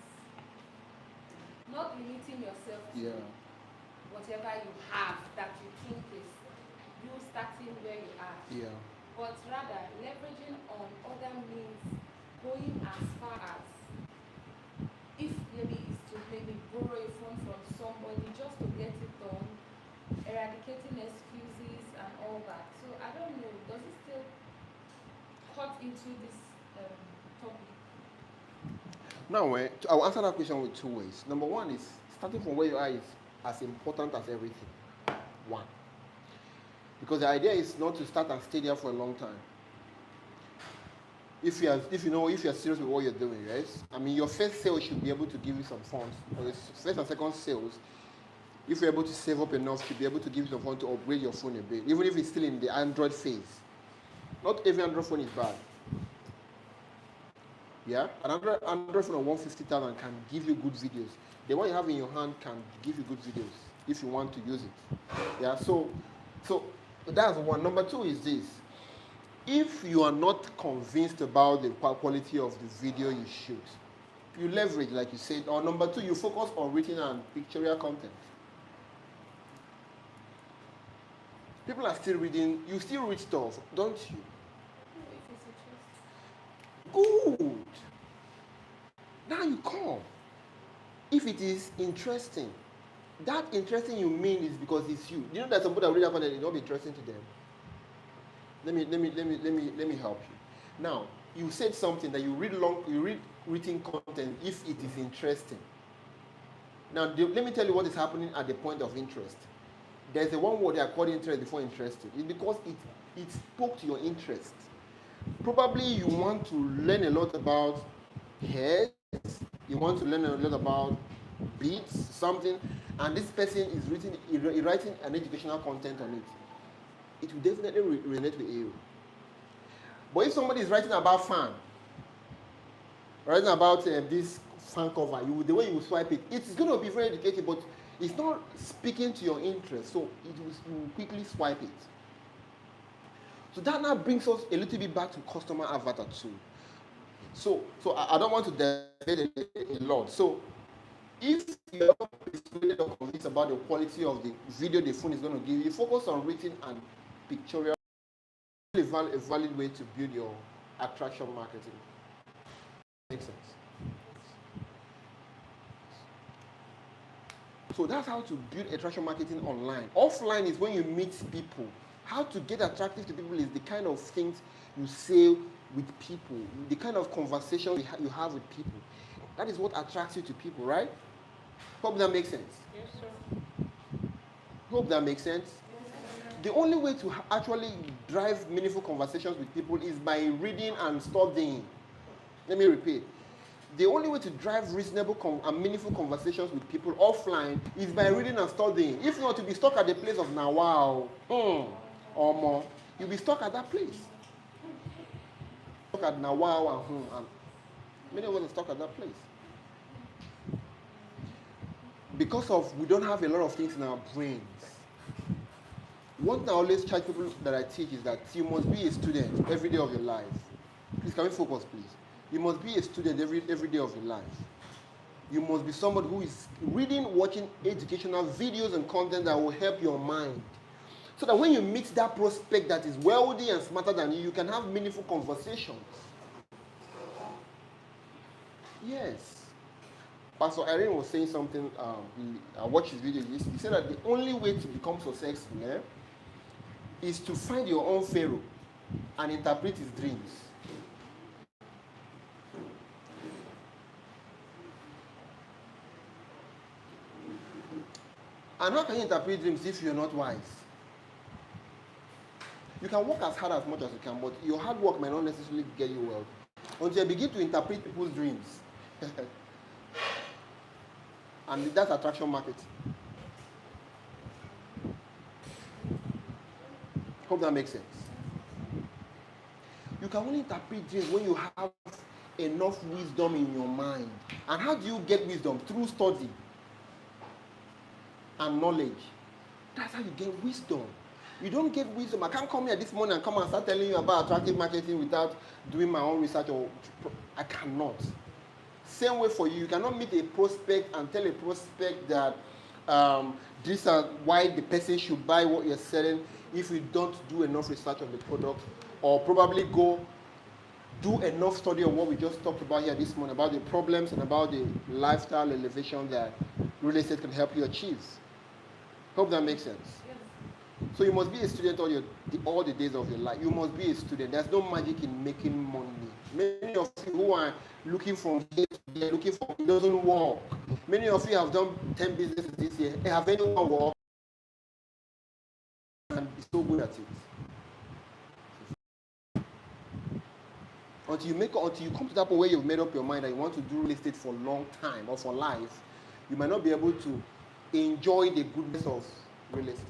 not limiting yourself to whatever you have that you think is you starting where you are. But rather leveraging on other means, going as far as if maybe it's to maybe borrow a phone from somebody just to get it done, eradicating excuses and all that. So I don't know, does it still cut into this topic? Now, I'll answer that question with two ways. Number one is starting from where you are is as important as everything. One. Because the idea is not to start and stay there for a long time. If you're serious with what you're doing, right? I mean, your first sale should be able to give you some funds. Or the first and second sales, if you're able to save up enough, should be able to give you some funds to upgrade your phone a bit, even if it's still in the Android phase. Not every Android phone is bad. Yeah, an Android phone of 150,000 can give you good videos. The one you have in your hand can give you good videos if you want to use it. Yeah, so that's one. Number two is this. If you are not convinced about the quality of the video you shoot, you leverage, like you said. Or number two, you focus on written and pictorial content. People are still reading. You still read stuff, don't you? Good. Now you come. If it is interesting, that interesting you mean is because it's you. You know that somebody that read that content is not be interesting to them. Let me help you. Now, you said something that you read written content if it is interesting. Now, let me tell you what is happening at the point of interest. There's a one word they are called interest before interested. It's because it spoke to your interest. Probably you want to learn a lot about heads, you want to learn a lot about beats, something, and this person is writing an educational content on it. It will definitely relate with you. But if somebody is writing about fan, writing about this fan cover, the way you swipe it, it's going to be very educative, but it's not speaking to your interest, so you will quickly swipe it. So that now brings us a little bit back to customer avatar too. So I don't want to divert a lot. So if you're not persuaded or convinced about the quality of the video the phone is going to give you, focus on written and pictorial. A valid way to build your attraction marketing. Makes sense. So that's how to build attraction marketing online. Offline is when you meet people. How to get attractive to people is the kind of things you say with people, the kind of conversation you have with people. That is what attracts you to people, right? Hope that makes sense. Yes, sir. Hope that makes sense. The only way to actually drive meaningful conversations with people is by reading and studying. Let me repeat. The only way to drive reasonable and meaningful conversations with people offline is by reading and studying. If not, to be stuck at the place of now, wow, or more, you'll be stuck at that place. Stuck at now, wow, and many of us are stuck at that place. Because we don't have a lot of things in our brains. One thing I always charge people that I teach is that you must be a student every day of your life. Please, can we focus, please? You must be a student every day of your life. You must be somebody who is reading, watching educational videos and content that will help your mind. So that when you meet that prospect that is wealthy and smarter than you, you can have meaningful conversations. Yes. Pastor Irene was saying something, I watched his video. He said that the only way to become successful is to find your own Pharaoh and interpret his dreams. And how can you interpret dreams if you're not wise? You can work as hard as much as you can, but your hard work might not necessarily get you well. Until you begin to interpret people's dreams. And that's attraction marketing. Hope that makes sense. You can only interpret dreams when you have enough wisdom in your mind. And how do you get wisdom? Through study and knowledge. That's how you get wisdom. You don't get wisdom. I can't come here this morning and come and start telling you about attractive marketing without doing my own research, or I cannot. Same way for you. You cannot meet a prospect and tell a prospect that these are why the person should buy what you're selling if you don't do enough research on the product, or probably go do enough study on what we just talked about here this morning, about the problems and about the lifestyle elevation that real estate can help you achieve. Hope that makes sense. So you must be a student all the days of your life. You must be a student. There's no magic in making money. Many of you who are looking from here to there, looking for it doesn't work. Many of you have done 10 businesses this year. Have anyone work and be so good at it? Until you come to that point where you've made up your mind that you want to do real estate for a long time or for life, you might not be able to enjoy the goodness of real estate.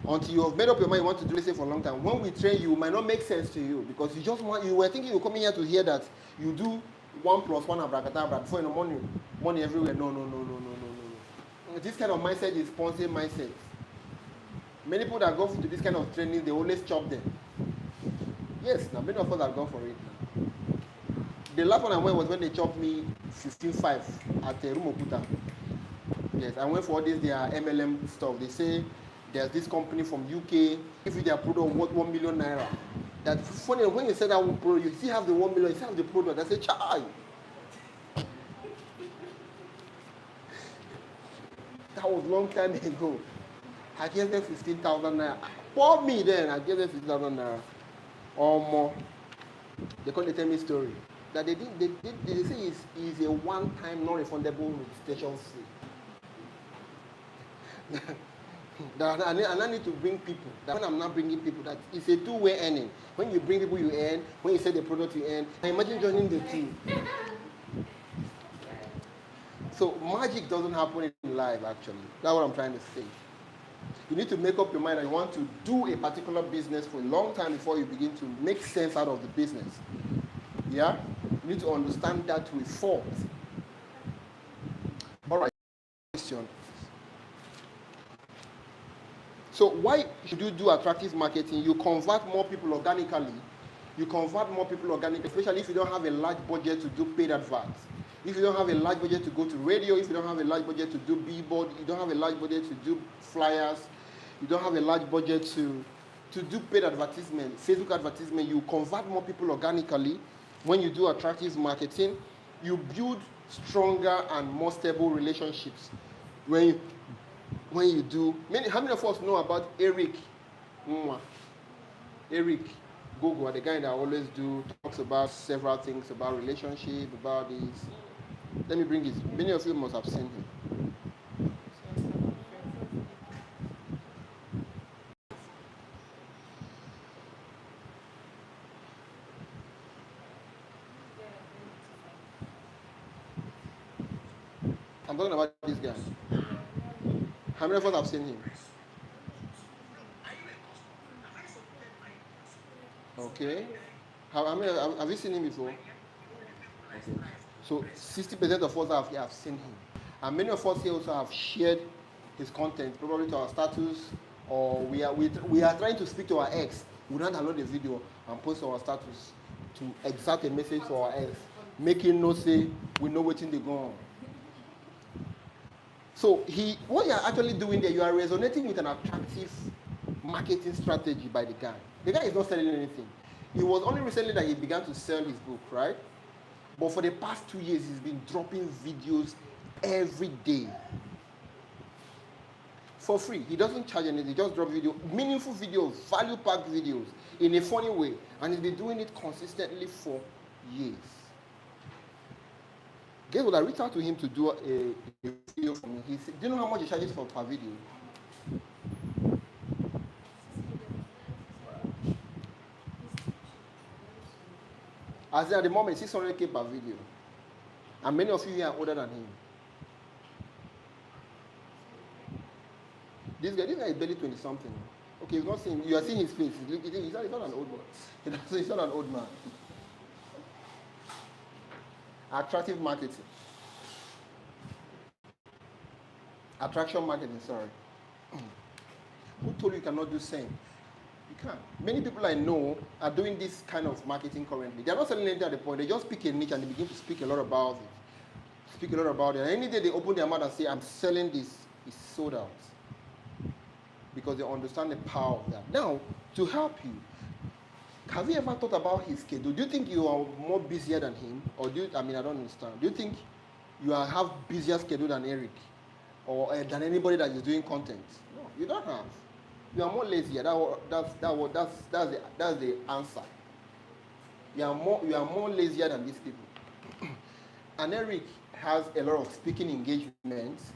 Until you have made up your mind you want to do real estate for a long time, when we train you, it might not make sense to you because you were thinking you were coming here to hear that you do 1 + 1 abracadabra before in the morning, money everywhere. No. This kind of mindset is Ponzi mindset. Many people that go to this kind of training, they always chop them. Yes, now many of us have gone for it. The last one I went was when they chopped me 15.5 at Rumoputa. Yes, I went for all this, their MLM stuff. They say there's this company from UK, if you their product worth 1 million naira. That's funny, when you say that one product, you still have the 1 million, you still have the product. I say, child. That was a long time ago. I gave them 15,000 naira. For me then, I gave them 15,000 naira. Or more. They come to tell me a story. That they say it's a one-time non-refundable registration fee. And I need to bring people. That when I'm not bringing people, that it's a two-way earning. When you bring people, you earn. When you sell the product, you earn. I imagine joining the team. So magic doesn't happen in life, actually. That's what I'm trying to say. You need to make up your mind that you want to do a particular business for a long time before you begin to make sense out of the business. Yeah? You need to understand that with thought. All right. Question. So why should you do attractive marketing? You convert more people organically. Especially if you don't have a large budget to do paid adverts. If you don't have a large budget to go to radio, if you don't have a large budget to do billboard, you don't have a large budget to do flyers, you don't have a large budget to do paid advertisement, Facebook advertisement, you convert more people organically. When you do attractive marketing, you build stronger and more stable relationships. When you do, how many of us know about Eric Gogo, the guy that always talks about several things about relationship, about this. Let me bring this. Many of you must have seen him. I'm talking about this guy. How many of us have seen him? Okay. Have you seen him before? Okay. So 60% of us have seen him. And many of us here also have shared his content, probably to our status, or we are trying to speak to our ex. We don't download the video and post to our status to exert a message to our ex, making no say we know what they go on. So what you are actually doing there, you are resonating with an attractive marketing strategy by the guy. The guy is not selling anything. It was only recently that he began to sell his book, right? But for the past 2 years, he's been dropping videos every day. For free. He doesn't charge anything, he just drop videos, meaningful videos, value-packed videos, in a funny way. And he's been doing it consistently for years. Guess what? I reached out to him to do a video for me. He said, do you know how much he charges per video? As at the moment, 600K per video. And many of you here are older than him. This guy is barely 20-something. Okay, he's not seeing, you are seeing his face. He's not an old man. He's not an old man. Attractive marketing. Attraction marketing, sorry. Who told you cannot do same? You can't. Many people I know are doing this kind of marketing currently. They're not selling anything at the point. They just pick a niche and they begin to speak a lot about it. Speak a lot about it. And any day they open their mouth and say, I'm selling this, it's sold out. Because they understand the power of that. Now, to help you, have you ever thought about his schedule? Do you think you are more busier than him? Or do you, I don't understand. Do you think you have busier schedule than Eric? Or than anybody that is doing content? No, you don't have. You are more lazy. That's the answer. You are more lazier than these people. And Eric has a lot of speaking engagements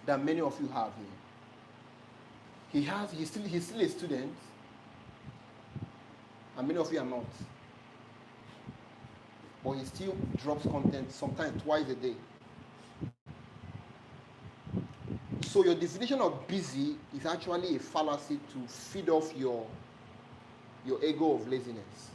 that many of you have here. He's still a student, and many of you are not. But he still drops content sometimes twice a day. So your definition of busy is actually a fallacy to feed off your ego of laziness.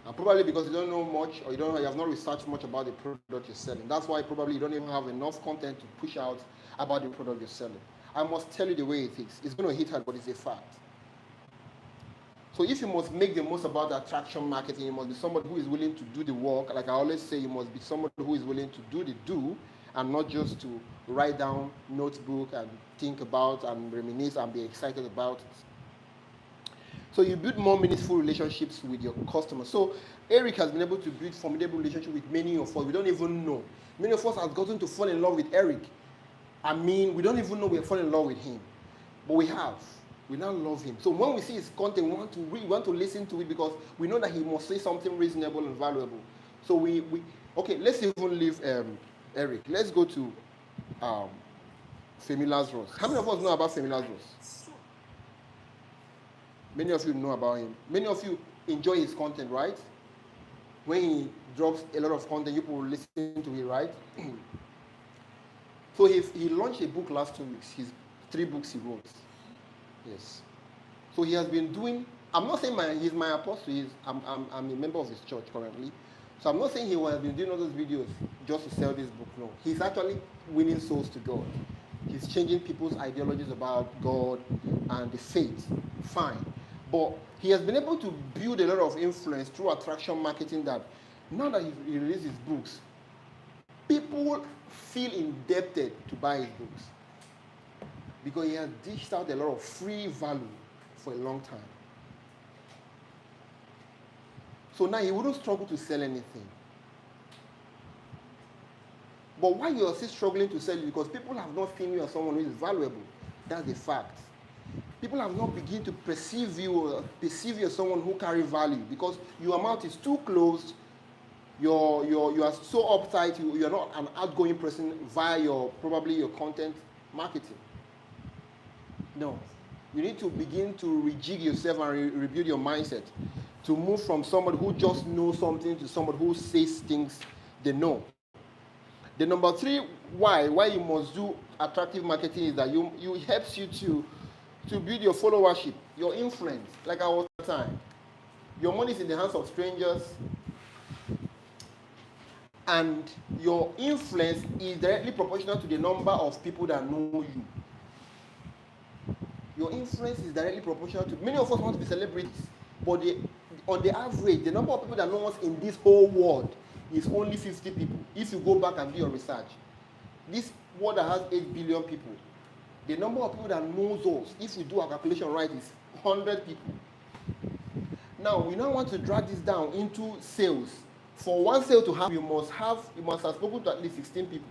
And probably because you don't know much, or you have not researched much about the product you're selling. That's why probably you don't even have enough content to push out about the product you're selling. I must tell you the way it is. It's going to hit hard, but it's a fact. So if you must make the most about attraction marketing, you must be somebody who is willing to do the work. Like I always say, you must be somebody who is willing to do the do, and not just to write down notebook and think about and reminisce and be excited about it. So you build more meaningful relationships with your customers. So Eric has been able to build formidable relationships with many of us. We don't even know. Many of us have gotten to fall in love with Eric. We don't even know we have fallen in love with him. But we have. We now love him. So when we see his content, we want to listen to it because we know that he must say something reasonable and valuable. So okay, let's even leave Eric. Let's go to Femi Lazarus. How many of us know about Femi Lazarus? Many of you know about him. Many of you enjoy his content, right? When he drops a lot of content, you will listen to it, right? So he launched a book last 2 weeks. His 3 books he wrote. Yes. So he has been doing, I'm not saying he's my apostle, I'm a member of his church currently. So I'm not saying he has been doing all those videos just to sell this book. No. He's actually winning souls to God. He's changing people's ideologies about God and the faith. Fine. But he has been able to build a lot of influence through attraction marketing that now that he released his books, people feel indebted to buy his books. Because he has dished out a lot of free value for a long time. So now he wouldn't struggle to sell anything. But why you are still struggling to sell it? Because people have not seen you as someone who is valuable. That's the fact. People have not begun to perceive you as someone who carries value because your mouth is too closed. You are so uptight. You are not an outgoing person via probably your content marketing. No. You need to begin to rejig yourself and rebuild your mindset to move from somebody who just knows something to somebody who says things they know. The number 3 why you must do attractive marketing is that it helps you to build your followership, your influence, like I was at the time. Your money is in the hands of strangers, and your influence is directly proportional to the number of people that know you. Your influence is directly proportional to, many of us want to be celebrities, but on the average, the number of people that know us in this whole world is only 50 people. If you go back and do your research, this world that has 8 billion people, the number of people that knows us, if we do our calculation right, is 100 people. Now, we now want to drag this down into sales. For one sale to happen, you must have spoken to at least 16 people.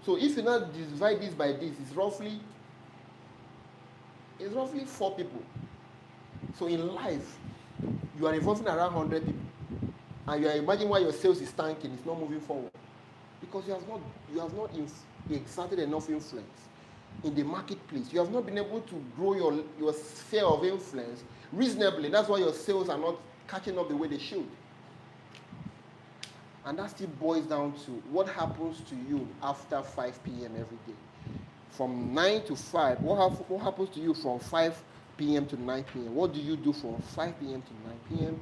So if you now divide this by this, it's roughly 4 people. So in life, you are involving around 100 people. And you are imagining why your sales is tanking, it's not moving forward. Because you have not exerted enough influence in the marketplace. You have not been able to grow your sphere of influence reasonably. That's why your sales are not catching up the way they should. And that still boils down to what happens to you after 5 p.m. every day. From 9 to 5, what happens to you from 5 p.m. to 9 p.m.? What do you do from 5 p.m. to 9 p.m.?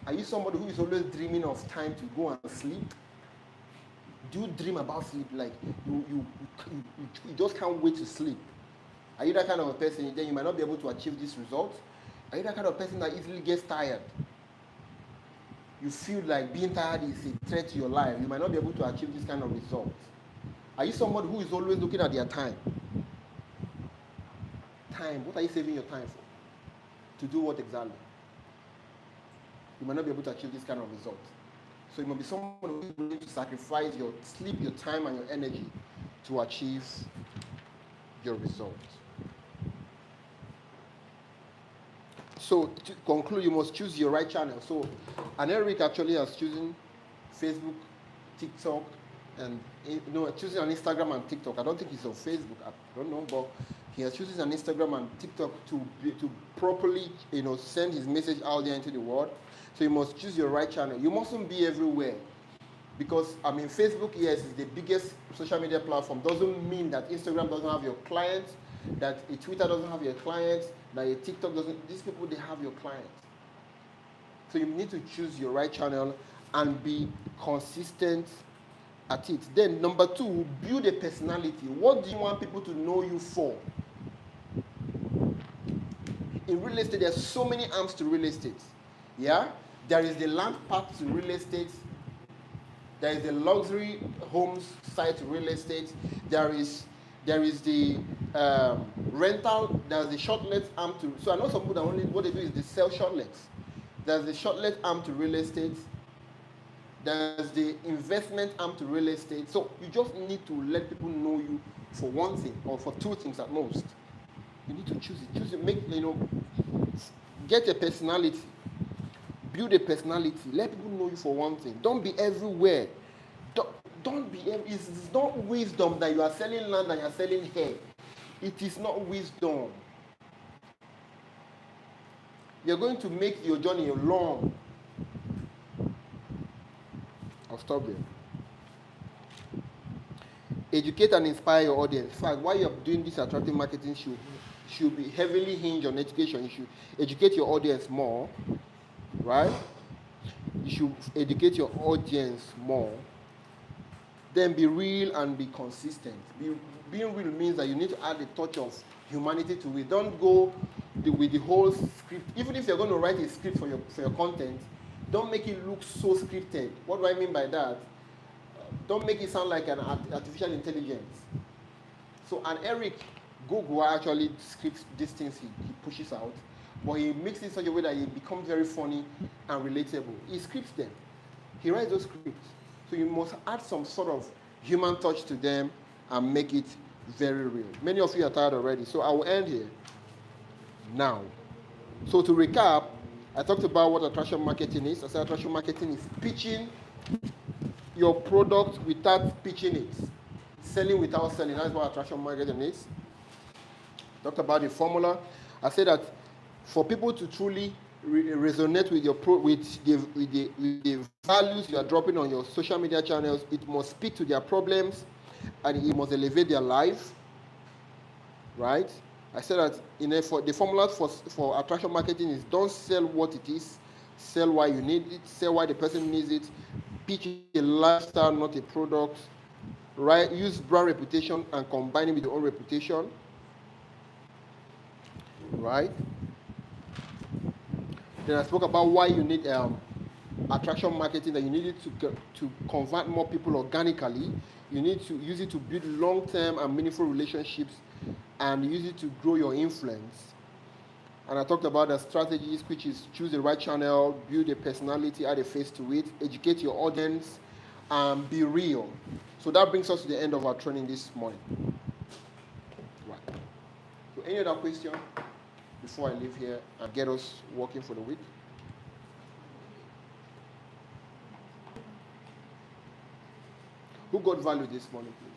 Are you somebody who is always dreaming of time to go and sleep? Do you dream about sleep? Like you just can't wait to sleep. Are you that kind of a person? Then you might not be able to achieve this result. Are you that kind of person that easily gets tired? You feel like being tired is a threat to your life. You might not be able to achieve this kind of result. Are you somebody who is always looking at their time? Time. What are you saving your time for? To do what exactly? You might not be able to achieve this kind of result. So you must be someone who is willing to sacrifice your sleep, your time, and your energy to achieve your result. So to conclude, you must choose your right channel. So, and Eric actually has chosen Facebook, TikTok, and choosing an Instagram and TikTok. I don't think he's on Facebook. I don't know, but he has chosen an Instagram and TikTok to properly, send his message out there into the world. So you must choose your right channel. You mustn't be everywhere, because Facebook, yes, is the biggest social media platform. Doesn't mean that Instagram doesn't have your clients, that a Twitter doesn't have your clients, that a TikTok doesn't. These people, they have your clients. So you need to choose your right channel and be consistent at it. Then number 2, build a personality. What do you want people to know you for? In real estate, there's so many arms to real estate. Yeah? There is the land part to real estate. There is the luxury homes side to real estate. There is the rental. There's the shortlet arm to. So I know some people that only what they do is they sell shortlets. There's the shortlet arm to real estate. There's the investment arm to real estate. So you just need to let people know you for one thing or for 2 things at most. You need to choose it. Choose it. Get a personality. Build a personality. Let people know you for one thing. Don't be everywhere. Don't be. It's not wisdom that you are selling land and you are selling hair. It is not wisdom. You're going to make your journey long. I'll stop there. Educate and inspire your audience. In fact, while you're doing this attractive marketing should be heavily hinged on education. You should educate your audience more, right? You should educate your audience more. Then be real and be consistent. Being real means that you need to add a touch of humanity to it. Don't go with the whole script. Even if you're going to write a script for your content, don't make it look so scripted. What do I mean by that? Don't make it sound like an artificial intelligence. So, and Eric Gogo actually scripts these things he pushes out, but he makes it in such a way that it becomes very funny and relatable. He scripts them. He writes those scripts. So you must add some sort of human touch to them and make it very real. Many of you are tired already, so I will end here. Now, so to recap, I talked about what attraction marketing is. I said attraction marketing is pitching your product without pitching it. Selling without selling. That's what attraction marketing is. Talked about the formula. I said that for people to truly resonate with the values you are dropping on your social media channels, it must speak to their problems and it must elevate their life. Right? I said that the formula for attraction marketing is don't sell what it is, sell why you need it, sell why the person needs it, pitch a lifestyle, not a product, right? Use brand reputation and combine it with your own reputation, right? Then I spoke about why you need attraction marketing, that you need it to convert more people organically. You need to use it to build long-term and meaningful relationships and use it to grow your influence. And I talked about the strategies, which is choose the right channel, build a personality, add a face to it, educate your audience, and be real. So that brings us to the end of our training this morning. Right. So any other question before I leave here and get us working for the week? Who got value this morning, please?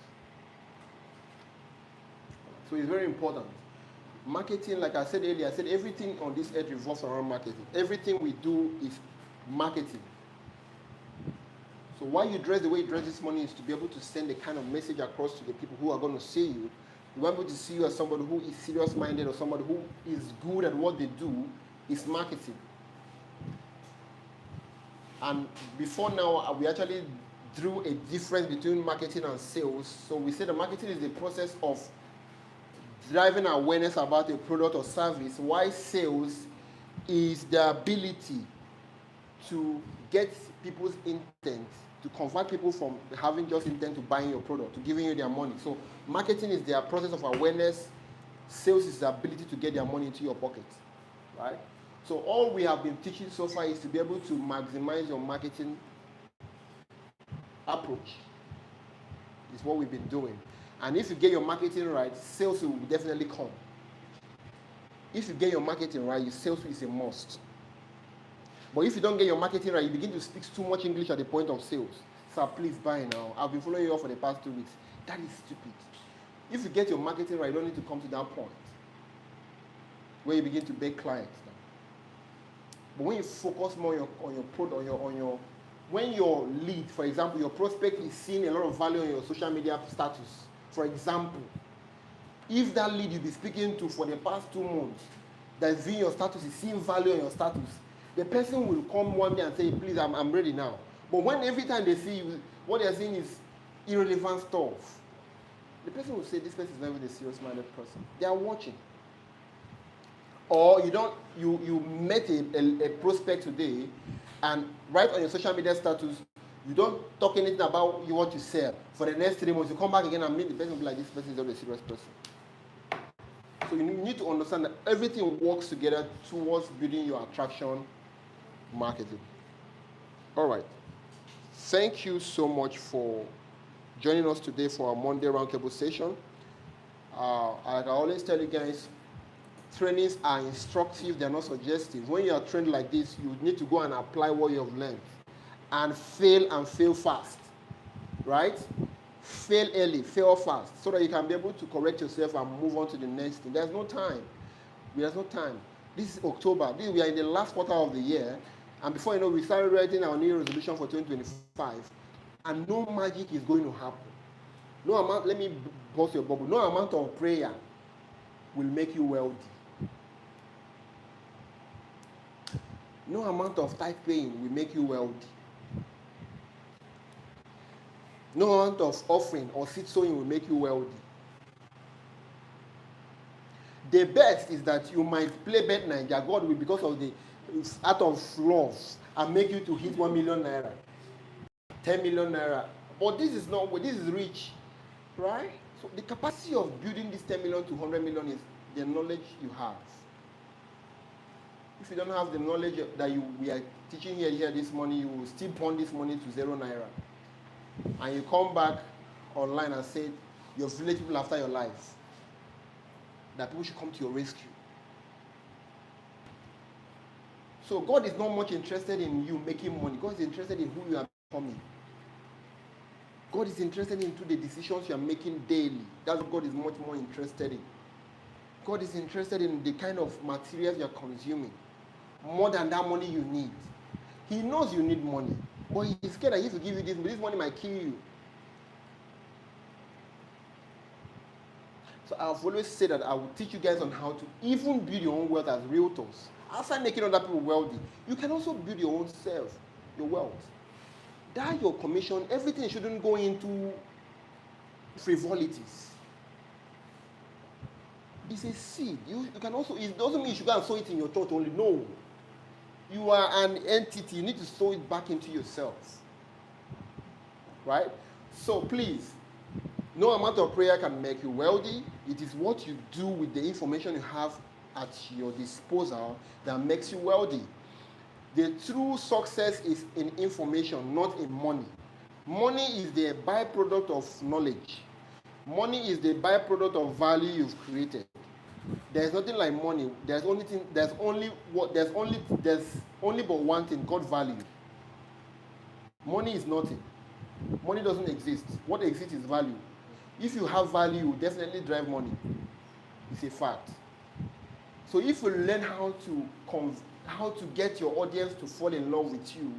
So it's very important. Marketing, like I said earlier, I said everything on this earth revolves around marketing. Everything we do is marketing. So why you dress the way you dress this morning is to be able to send a kind of message across to the people who are going to see you. You want people to see you as somebody who is serious-minded or somebody who is good at what they do. Is marketing. And before now, we actually drew a difference between marketing and sales. So we say the marketing is the process of driving awareness about a product or service, while sales is the ability to get people's intent, to convert people from having just intent to buying your product, to giving you their money. So marketing is their process of awareness. Sales is the ability to get their money into your pocket, right? So all we have been teaching so far is to be able to maximize your marketing approach. Is what we've been doing. And if you get your marketing right, sales will definitely come. If you get your marketing right, your sales is a must. But if you don't get your marketing right, you begin to speak too much English at the point of sales. Sir, please buy now. I've been following you all for the past 2 weeks. That is stupid. If you get your marketing right, you don't need to come to that point where you begin to beg clients. But when you focus more on your product, when your lead, for example, your prospect is seeing a lot of value on your social media status, for example, if that lead you've been speaking to for the past 2 months that's viewing your status is seeing value on your status, the person will come one day and say, please, I'm ready now. But when every time they see you, what they're seeing is irrelevant stuff, the person will say, this person is not even a serious-minded person. They are watching. Or you met a prospect today, and right on your social media status, you don't talk anything about you want to sell. For the next 3 months, you come back again and meet the person will be like, this person is not a serious person. So you need to understand that everything works together towards building your attraction marketing. All right. Thank you so much for joining us today for our Monday Roundtable session. Like I always tell you guys, trainings are instructive, they're not suggestive. When you are trained like this, you need to go and apply what you have learned and fail fast, right? Fail early, fail fast, so that you can be able to correct yourself and move on to the next thing. There's no time. There's no time. This is October. We are in the last quarter of the year, and before you know, we started writing our New Year resolution for 2025, and no magic is going to happen. No amount, let me burst your bubble, no amount of prayer will make you wealthy. No amount of tithe paying will make you wealthy. No amount of offering or seed sowing will make you wealthy. The best is that you might play Bet Naija. God will, because of the out of love, and make you to hit 1 million naira, 10 million naira. But this is not. This is rich, right? So the capacity of building this 10 million to 100 million is the knowledge you have. If you don't have the knowledge that we are teaching here this morning, you will still burn this money to 0 naira. And you come back online and say, your village people after your life, that people should come to your rescue. So God is not much interested in you making money. God is interested in who you are becoming. God is interested into the decisions you are making daily. That's what God is much more interested in. God is interested in the kind of materials you are consuming, more than that money you need. He knows you need money, but he's scared that if he give you this money might kill you. So I've always said that I will teach you guys on how to even build your own wealth as realtors. Outside making other people wealthy, you can also build your own self, your wealth. That your commission, everything shouldn't go into frivolities. It's a seed. You can also, it doesn't mean you should go and sow it in your church only. No. You are an entity. You need to sow it back into yourself. Right? So please, no amount of prayer can make you wealthy. It is what you do with the information you have at your disposal that makes you wealthy. The true success is in information, not in money. Money is the byproduct of knowledge. Money is the byproduct of value you've created. There's nothing like money. There's only but one thing, God value. Money is nothing. Money doesn't exist. What exists is value. If you have value, you definitely drive money. It's a fact. So if you learn how to get your audience to fall in love with you,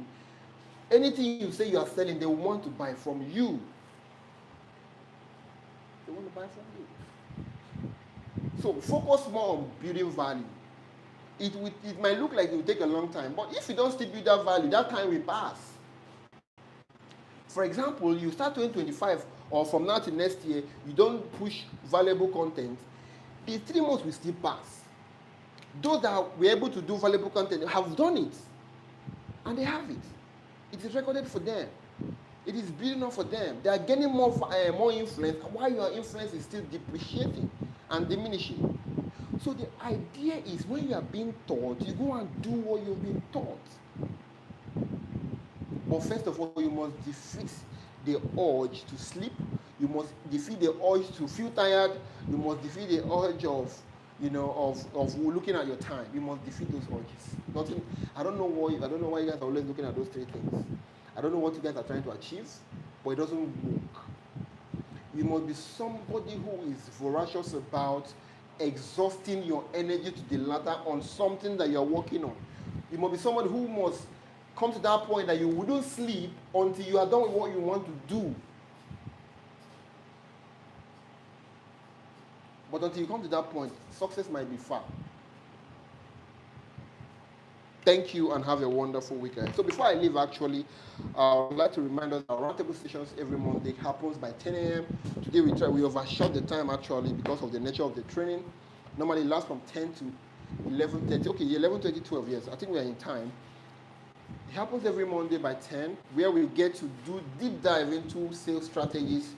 anything you say you are selling, they will want to buy from you. They want to buy from you. So focus more on building value. It might look like it will take a long time, but if you don't still build that value, that time will pass. For example, you start 2025 or from now to next year, you don't push valuable content, the 3 months will still pass. Those that were able to do valuable content have done it. And they have it. It is recorded for them. It is building up for them. They are getting more influence while your influence is still depreciating and diminishing. So the idea is when you are being taught, you go and do what you've been taught. But first of all, you must defeat the urge to sleep. You must defeat the urge to feel tired. You must defeat the urge of looking at your time. You must defeat those urges. I don't know why you guys are always looking at those 3 things. I don't know what you guys are trying to achieve, but it doesn't work. You must be somebody who is voracious about exhausting your energy to the latter on something that you're working on. You must be somebody who must come to that point that you wouldn't sleep until you are done with what you want to do. But until you come to that point, success might be far. Thank you and have a wonderful weekend. So before I leave, actually, I'd like to remind us that our roundtable sessions every Monday happens by 10 a.m. Today we overshot the time actually because of the nature of the training. Normally it lasts from 10 to 11:30. Okay, 11:30, 12 years. I think we are in time. It happens every Monday by 10, where we get to do deep dive into sales strategies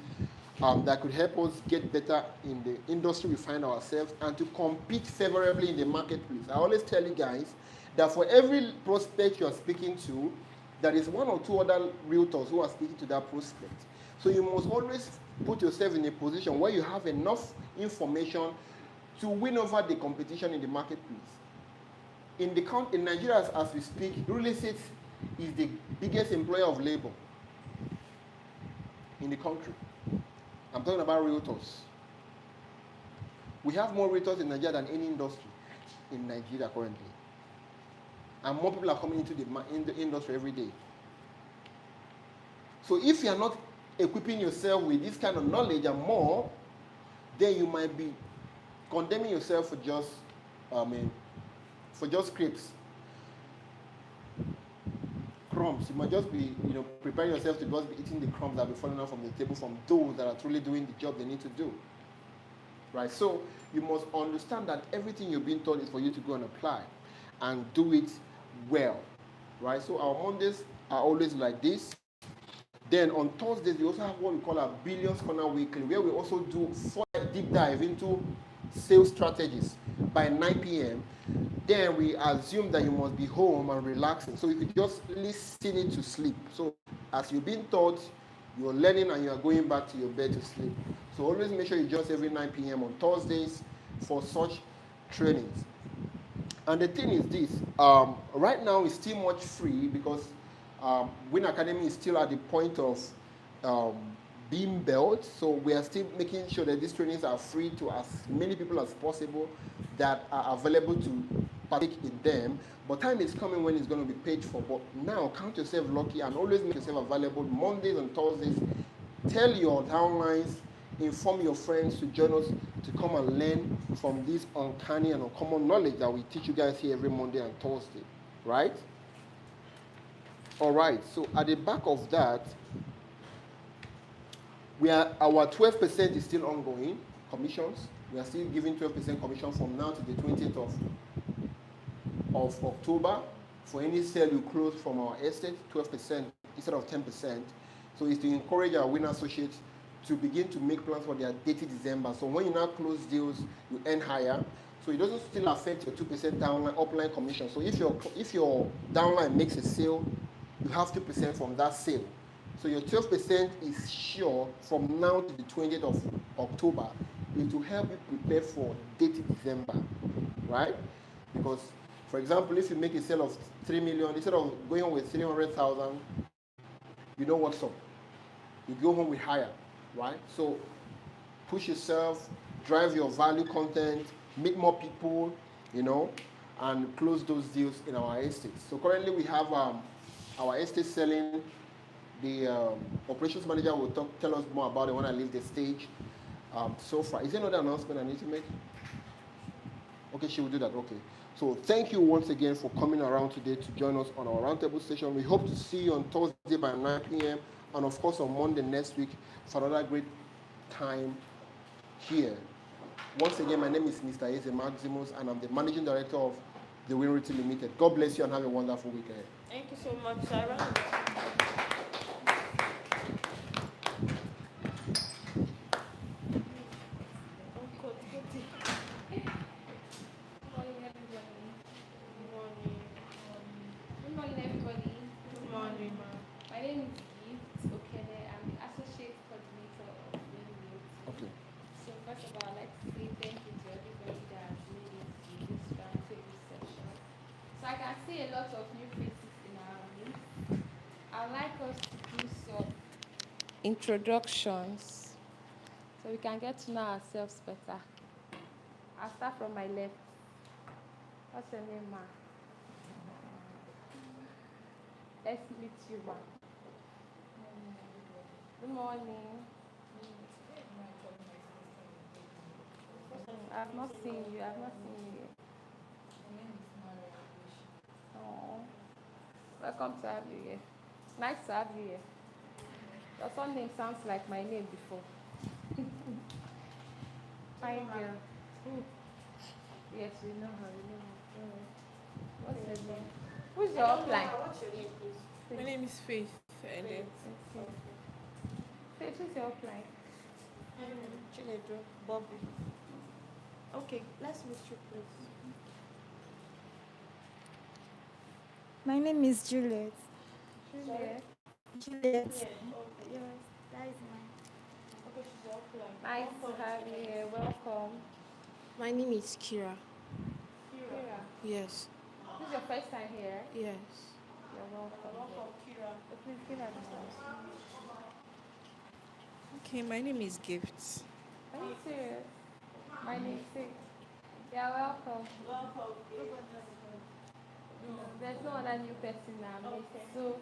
that could help us get better in the industry we find ourselves and to compete favorably in the marketplace. I always tell you guys that for every prospect you are speaking to, there is 1 or 2 other realtors who are speaking to that prospect. So you must always put yourself in a position where you have enough information to win over the competition in the marketplace. In Nigeria, as we speak, real estate is the biggest employer of labor in the country. I'm talking about realtors. We have more realtors in Nigeria than any industry in Nigeria currently. And more people are coming into the industry every day. So if you are not equipping yourself with this kind of knowledge and more, then you might be condemning yourself for just scrapes. Crumbs. You might just be, preparing yourself to just be eating the crumbs that will be falling out from the table from those that are truly doing the job they need to do. Right? So you must understand that everything you're being taught is for you to go and apply and do it well. Right? So our Mondays are always like this. Then on Thursdays, we also have what we call our Billions Corner Weekly, where we also do a deep dive into sales strategies by 9 p.m. Then we assume that you must be home and relaxing. So you could just listen it to sleep. So as you've been taught, you're learning and you're going back to your bed to sleep. So always make sure you join every 9 p.m. on Thursdays for such trainings. And the thing is this, right now it's still much free because Win Academy is still at the point of being built. So we are still making sure that these trainings are free to as many people as possible that are available to partake in them. But time is coming when it's going to be paid for. But now count yourself lucky and always make yourself available Mondays and Thursdays. Tell your downlines, inform your friends to join us to come and learn from this uncanny and uncommon knowledge that we teach you guys here every Monday and Thursday. Right? All right. So at the back of that, our 12% is still ongoing commissions. We are still giving 12% commission from now to the 20th of October. For any sale you close from our estate, 12% instead of 10%. So it's to encourage our winner associates to begin to make plans for their dated December. So when you now close deals, you earn higher. So it doesn't still affect your 2% downline, upline commission. So if your downline makes a sale, you have 2% from that sale. So your 12% is sure from now to the 20th of October. It will help you prepare for dated December, right? Because, for example, if you make a sale of 3 million, instead of going home with 300,000, you know what's up. You go home with higher, right? So push yourself, drive your value content, meet more people, and close those deals in our estates. So currently we have our estate selling. The operations manager will tell us more about it when I leave the stage. So far, is there another announcement I need to make? Okay, she will do that. Okay. So thank you once again for coming around today to join us on our roundtable session. We hope to see you on Thursday by 9 p.m. And of course, on Monday next week for another great time here. Once again, my name is Mr. Eze Maximus, and I'm the Managing Director of the Win Realty Limited. God bless you and have a wonderful week ahead. Thank you so much, Sarah. Good morning, everybody. Good morning. My name is Gift Okene. I'm the Associate Coordinator of Win. Okay. So first of all, I'd like to say thank you to everybody that has made it to this roundtable session. So I can see a lot of new faces in our midst. I'd like us to do some introductions so we can get to know ourselves better. I'll start from my left. What's your name, ma? Let's meet you, ma. Good morning. I've not seen you. I've not seen you yet. Oh, welcome to have you here. Nice to have you here. Your son name sounds like my name before. Fine girl. Who? Yes, we know her. We know her. What's her name? Who's your upline? What's your name, please? My name is Faith. And then Faith, who's your upline? Chinedu, Bobby. Okay, let's meet you, please. My name is Juliet. Juliet. Juliet. Yes, that is mine. Okay, she's your upline. Nice to have you here. Welcome. my name is Kira. Kira. Yes. This is your first time here? Yes. You're welcome. Welcome, Kira. Please give her the mic. Okay, my name is Gift. Are you serious? My name is Faith. Yeah, welcome. Welcome. There's no other new person now. Okay. So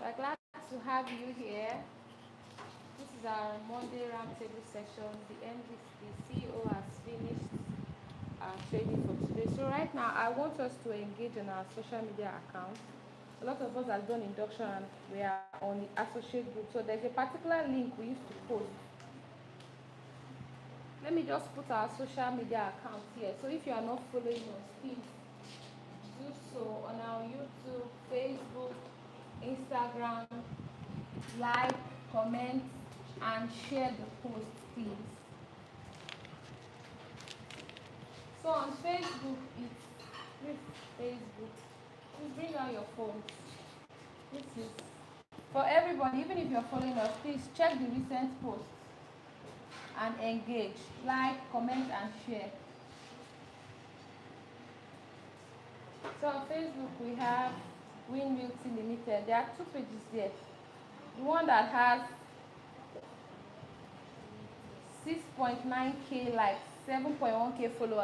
we're glad to have you here. This is our Monday roundtable session. The CEO has finished our training for today. So right now, I want us to engage in our social media accounts. A lot of us have done induction and we are on the associate group. So there's a particular link we used to post. Let me just put our social media accounts here. So if you are not following us, please do so on our YouTube, Facebook, Instagram. Like, comment, and share the post, please. So on Facebook, it's Facebook. Please bring out your phones. This is for everybody, even if you're following us, please check the recent posts and engage. Like, comment, and share. So on Facebook, we have Win Realty Limited. There are 2 pages there. The one that has 6.9K likes, 7.1K followers.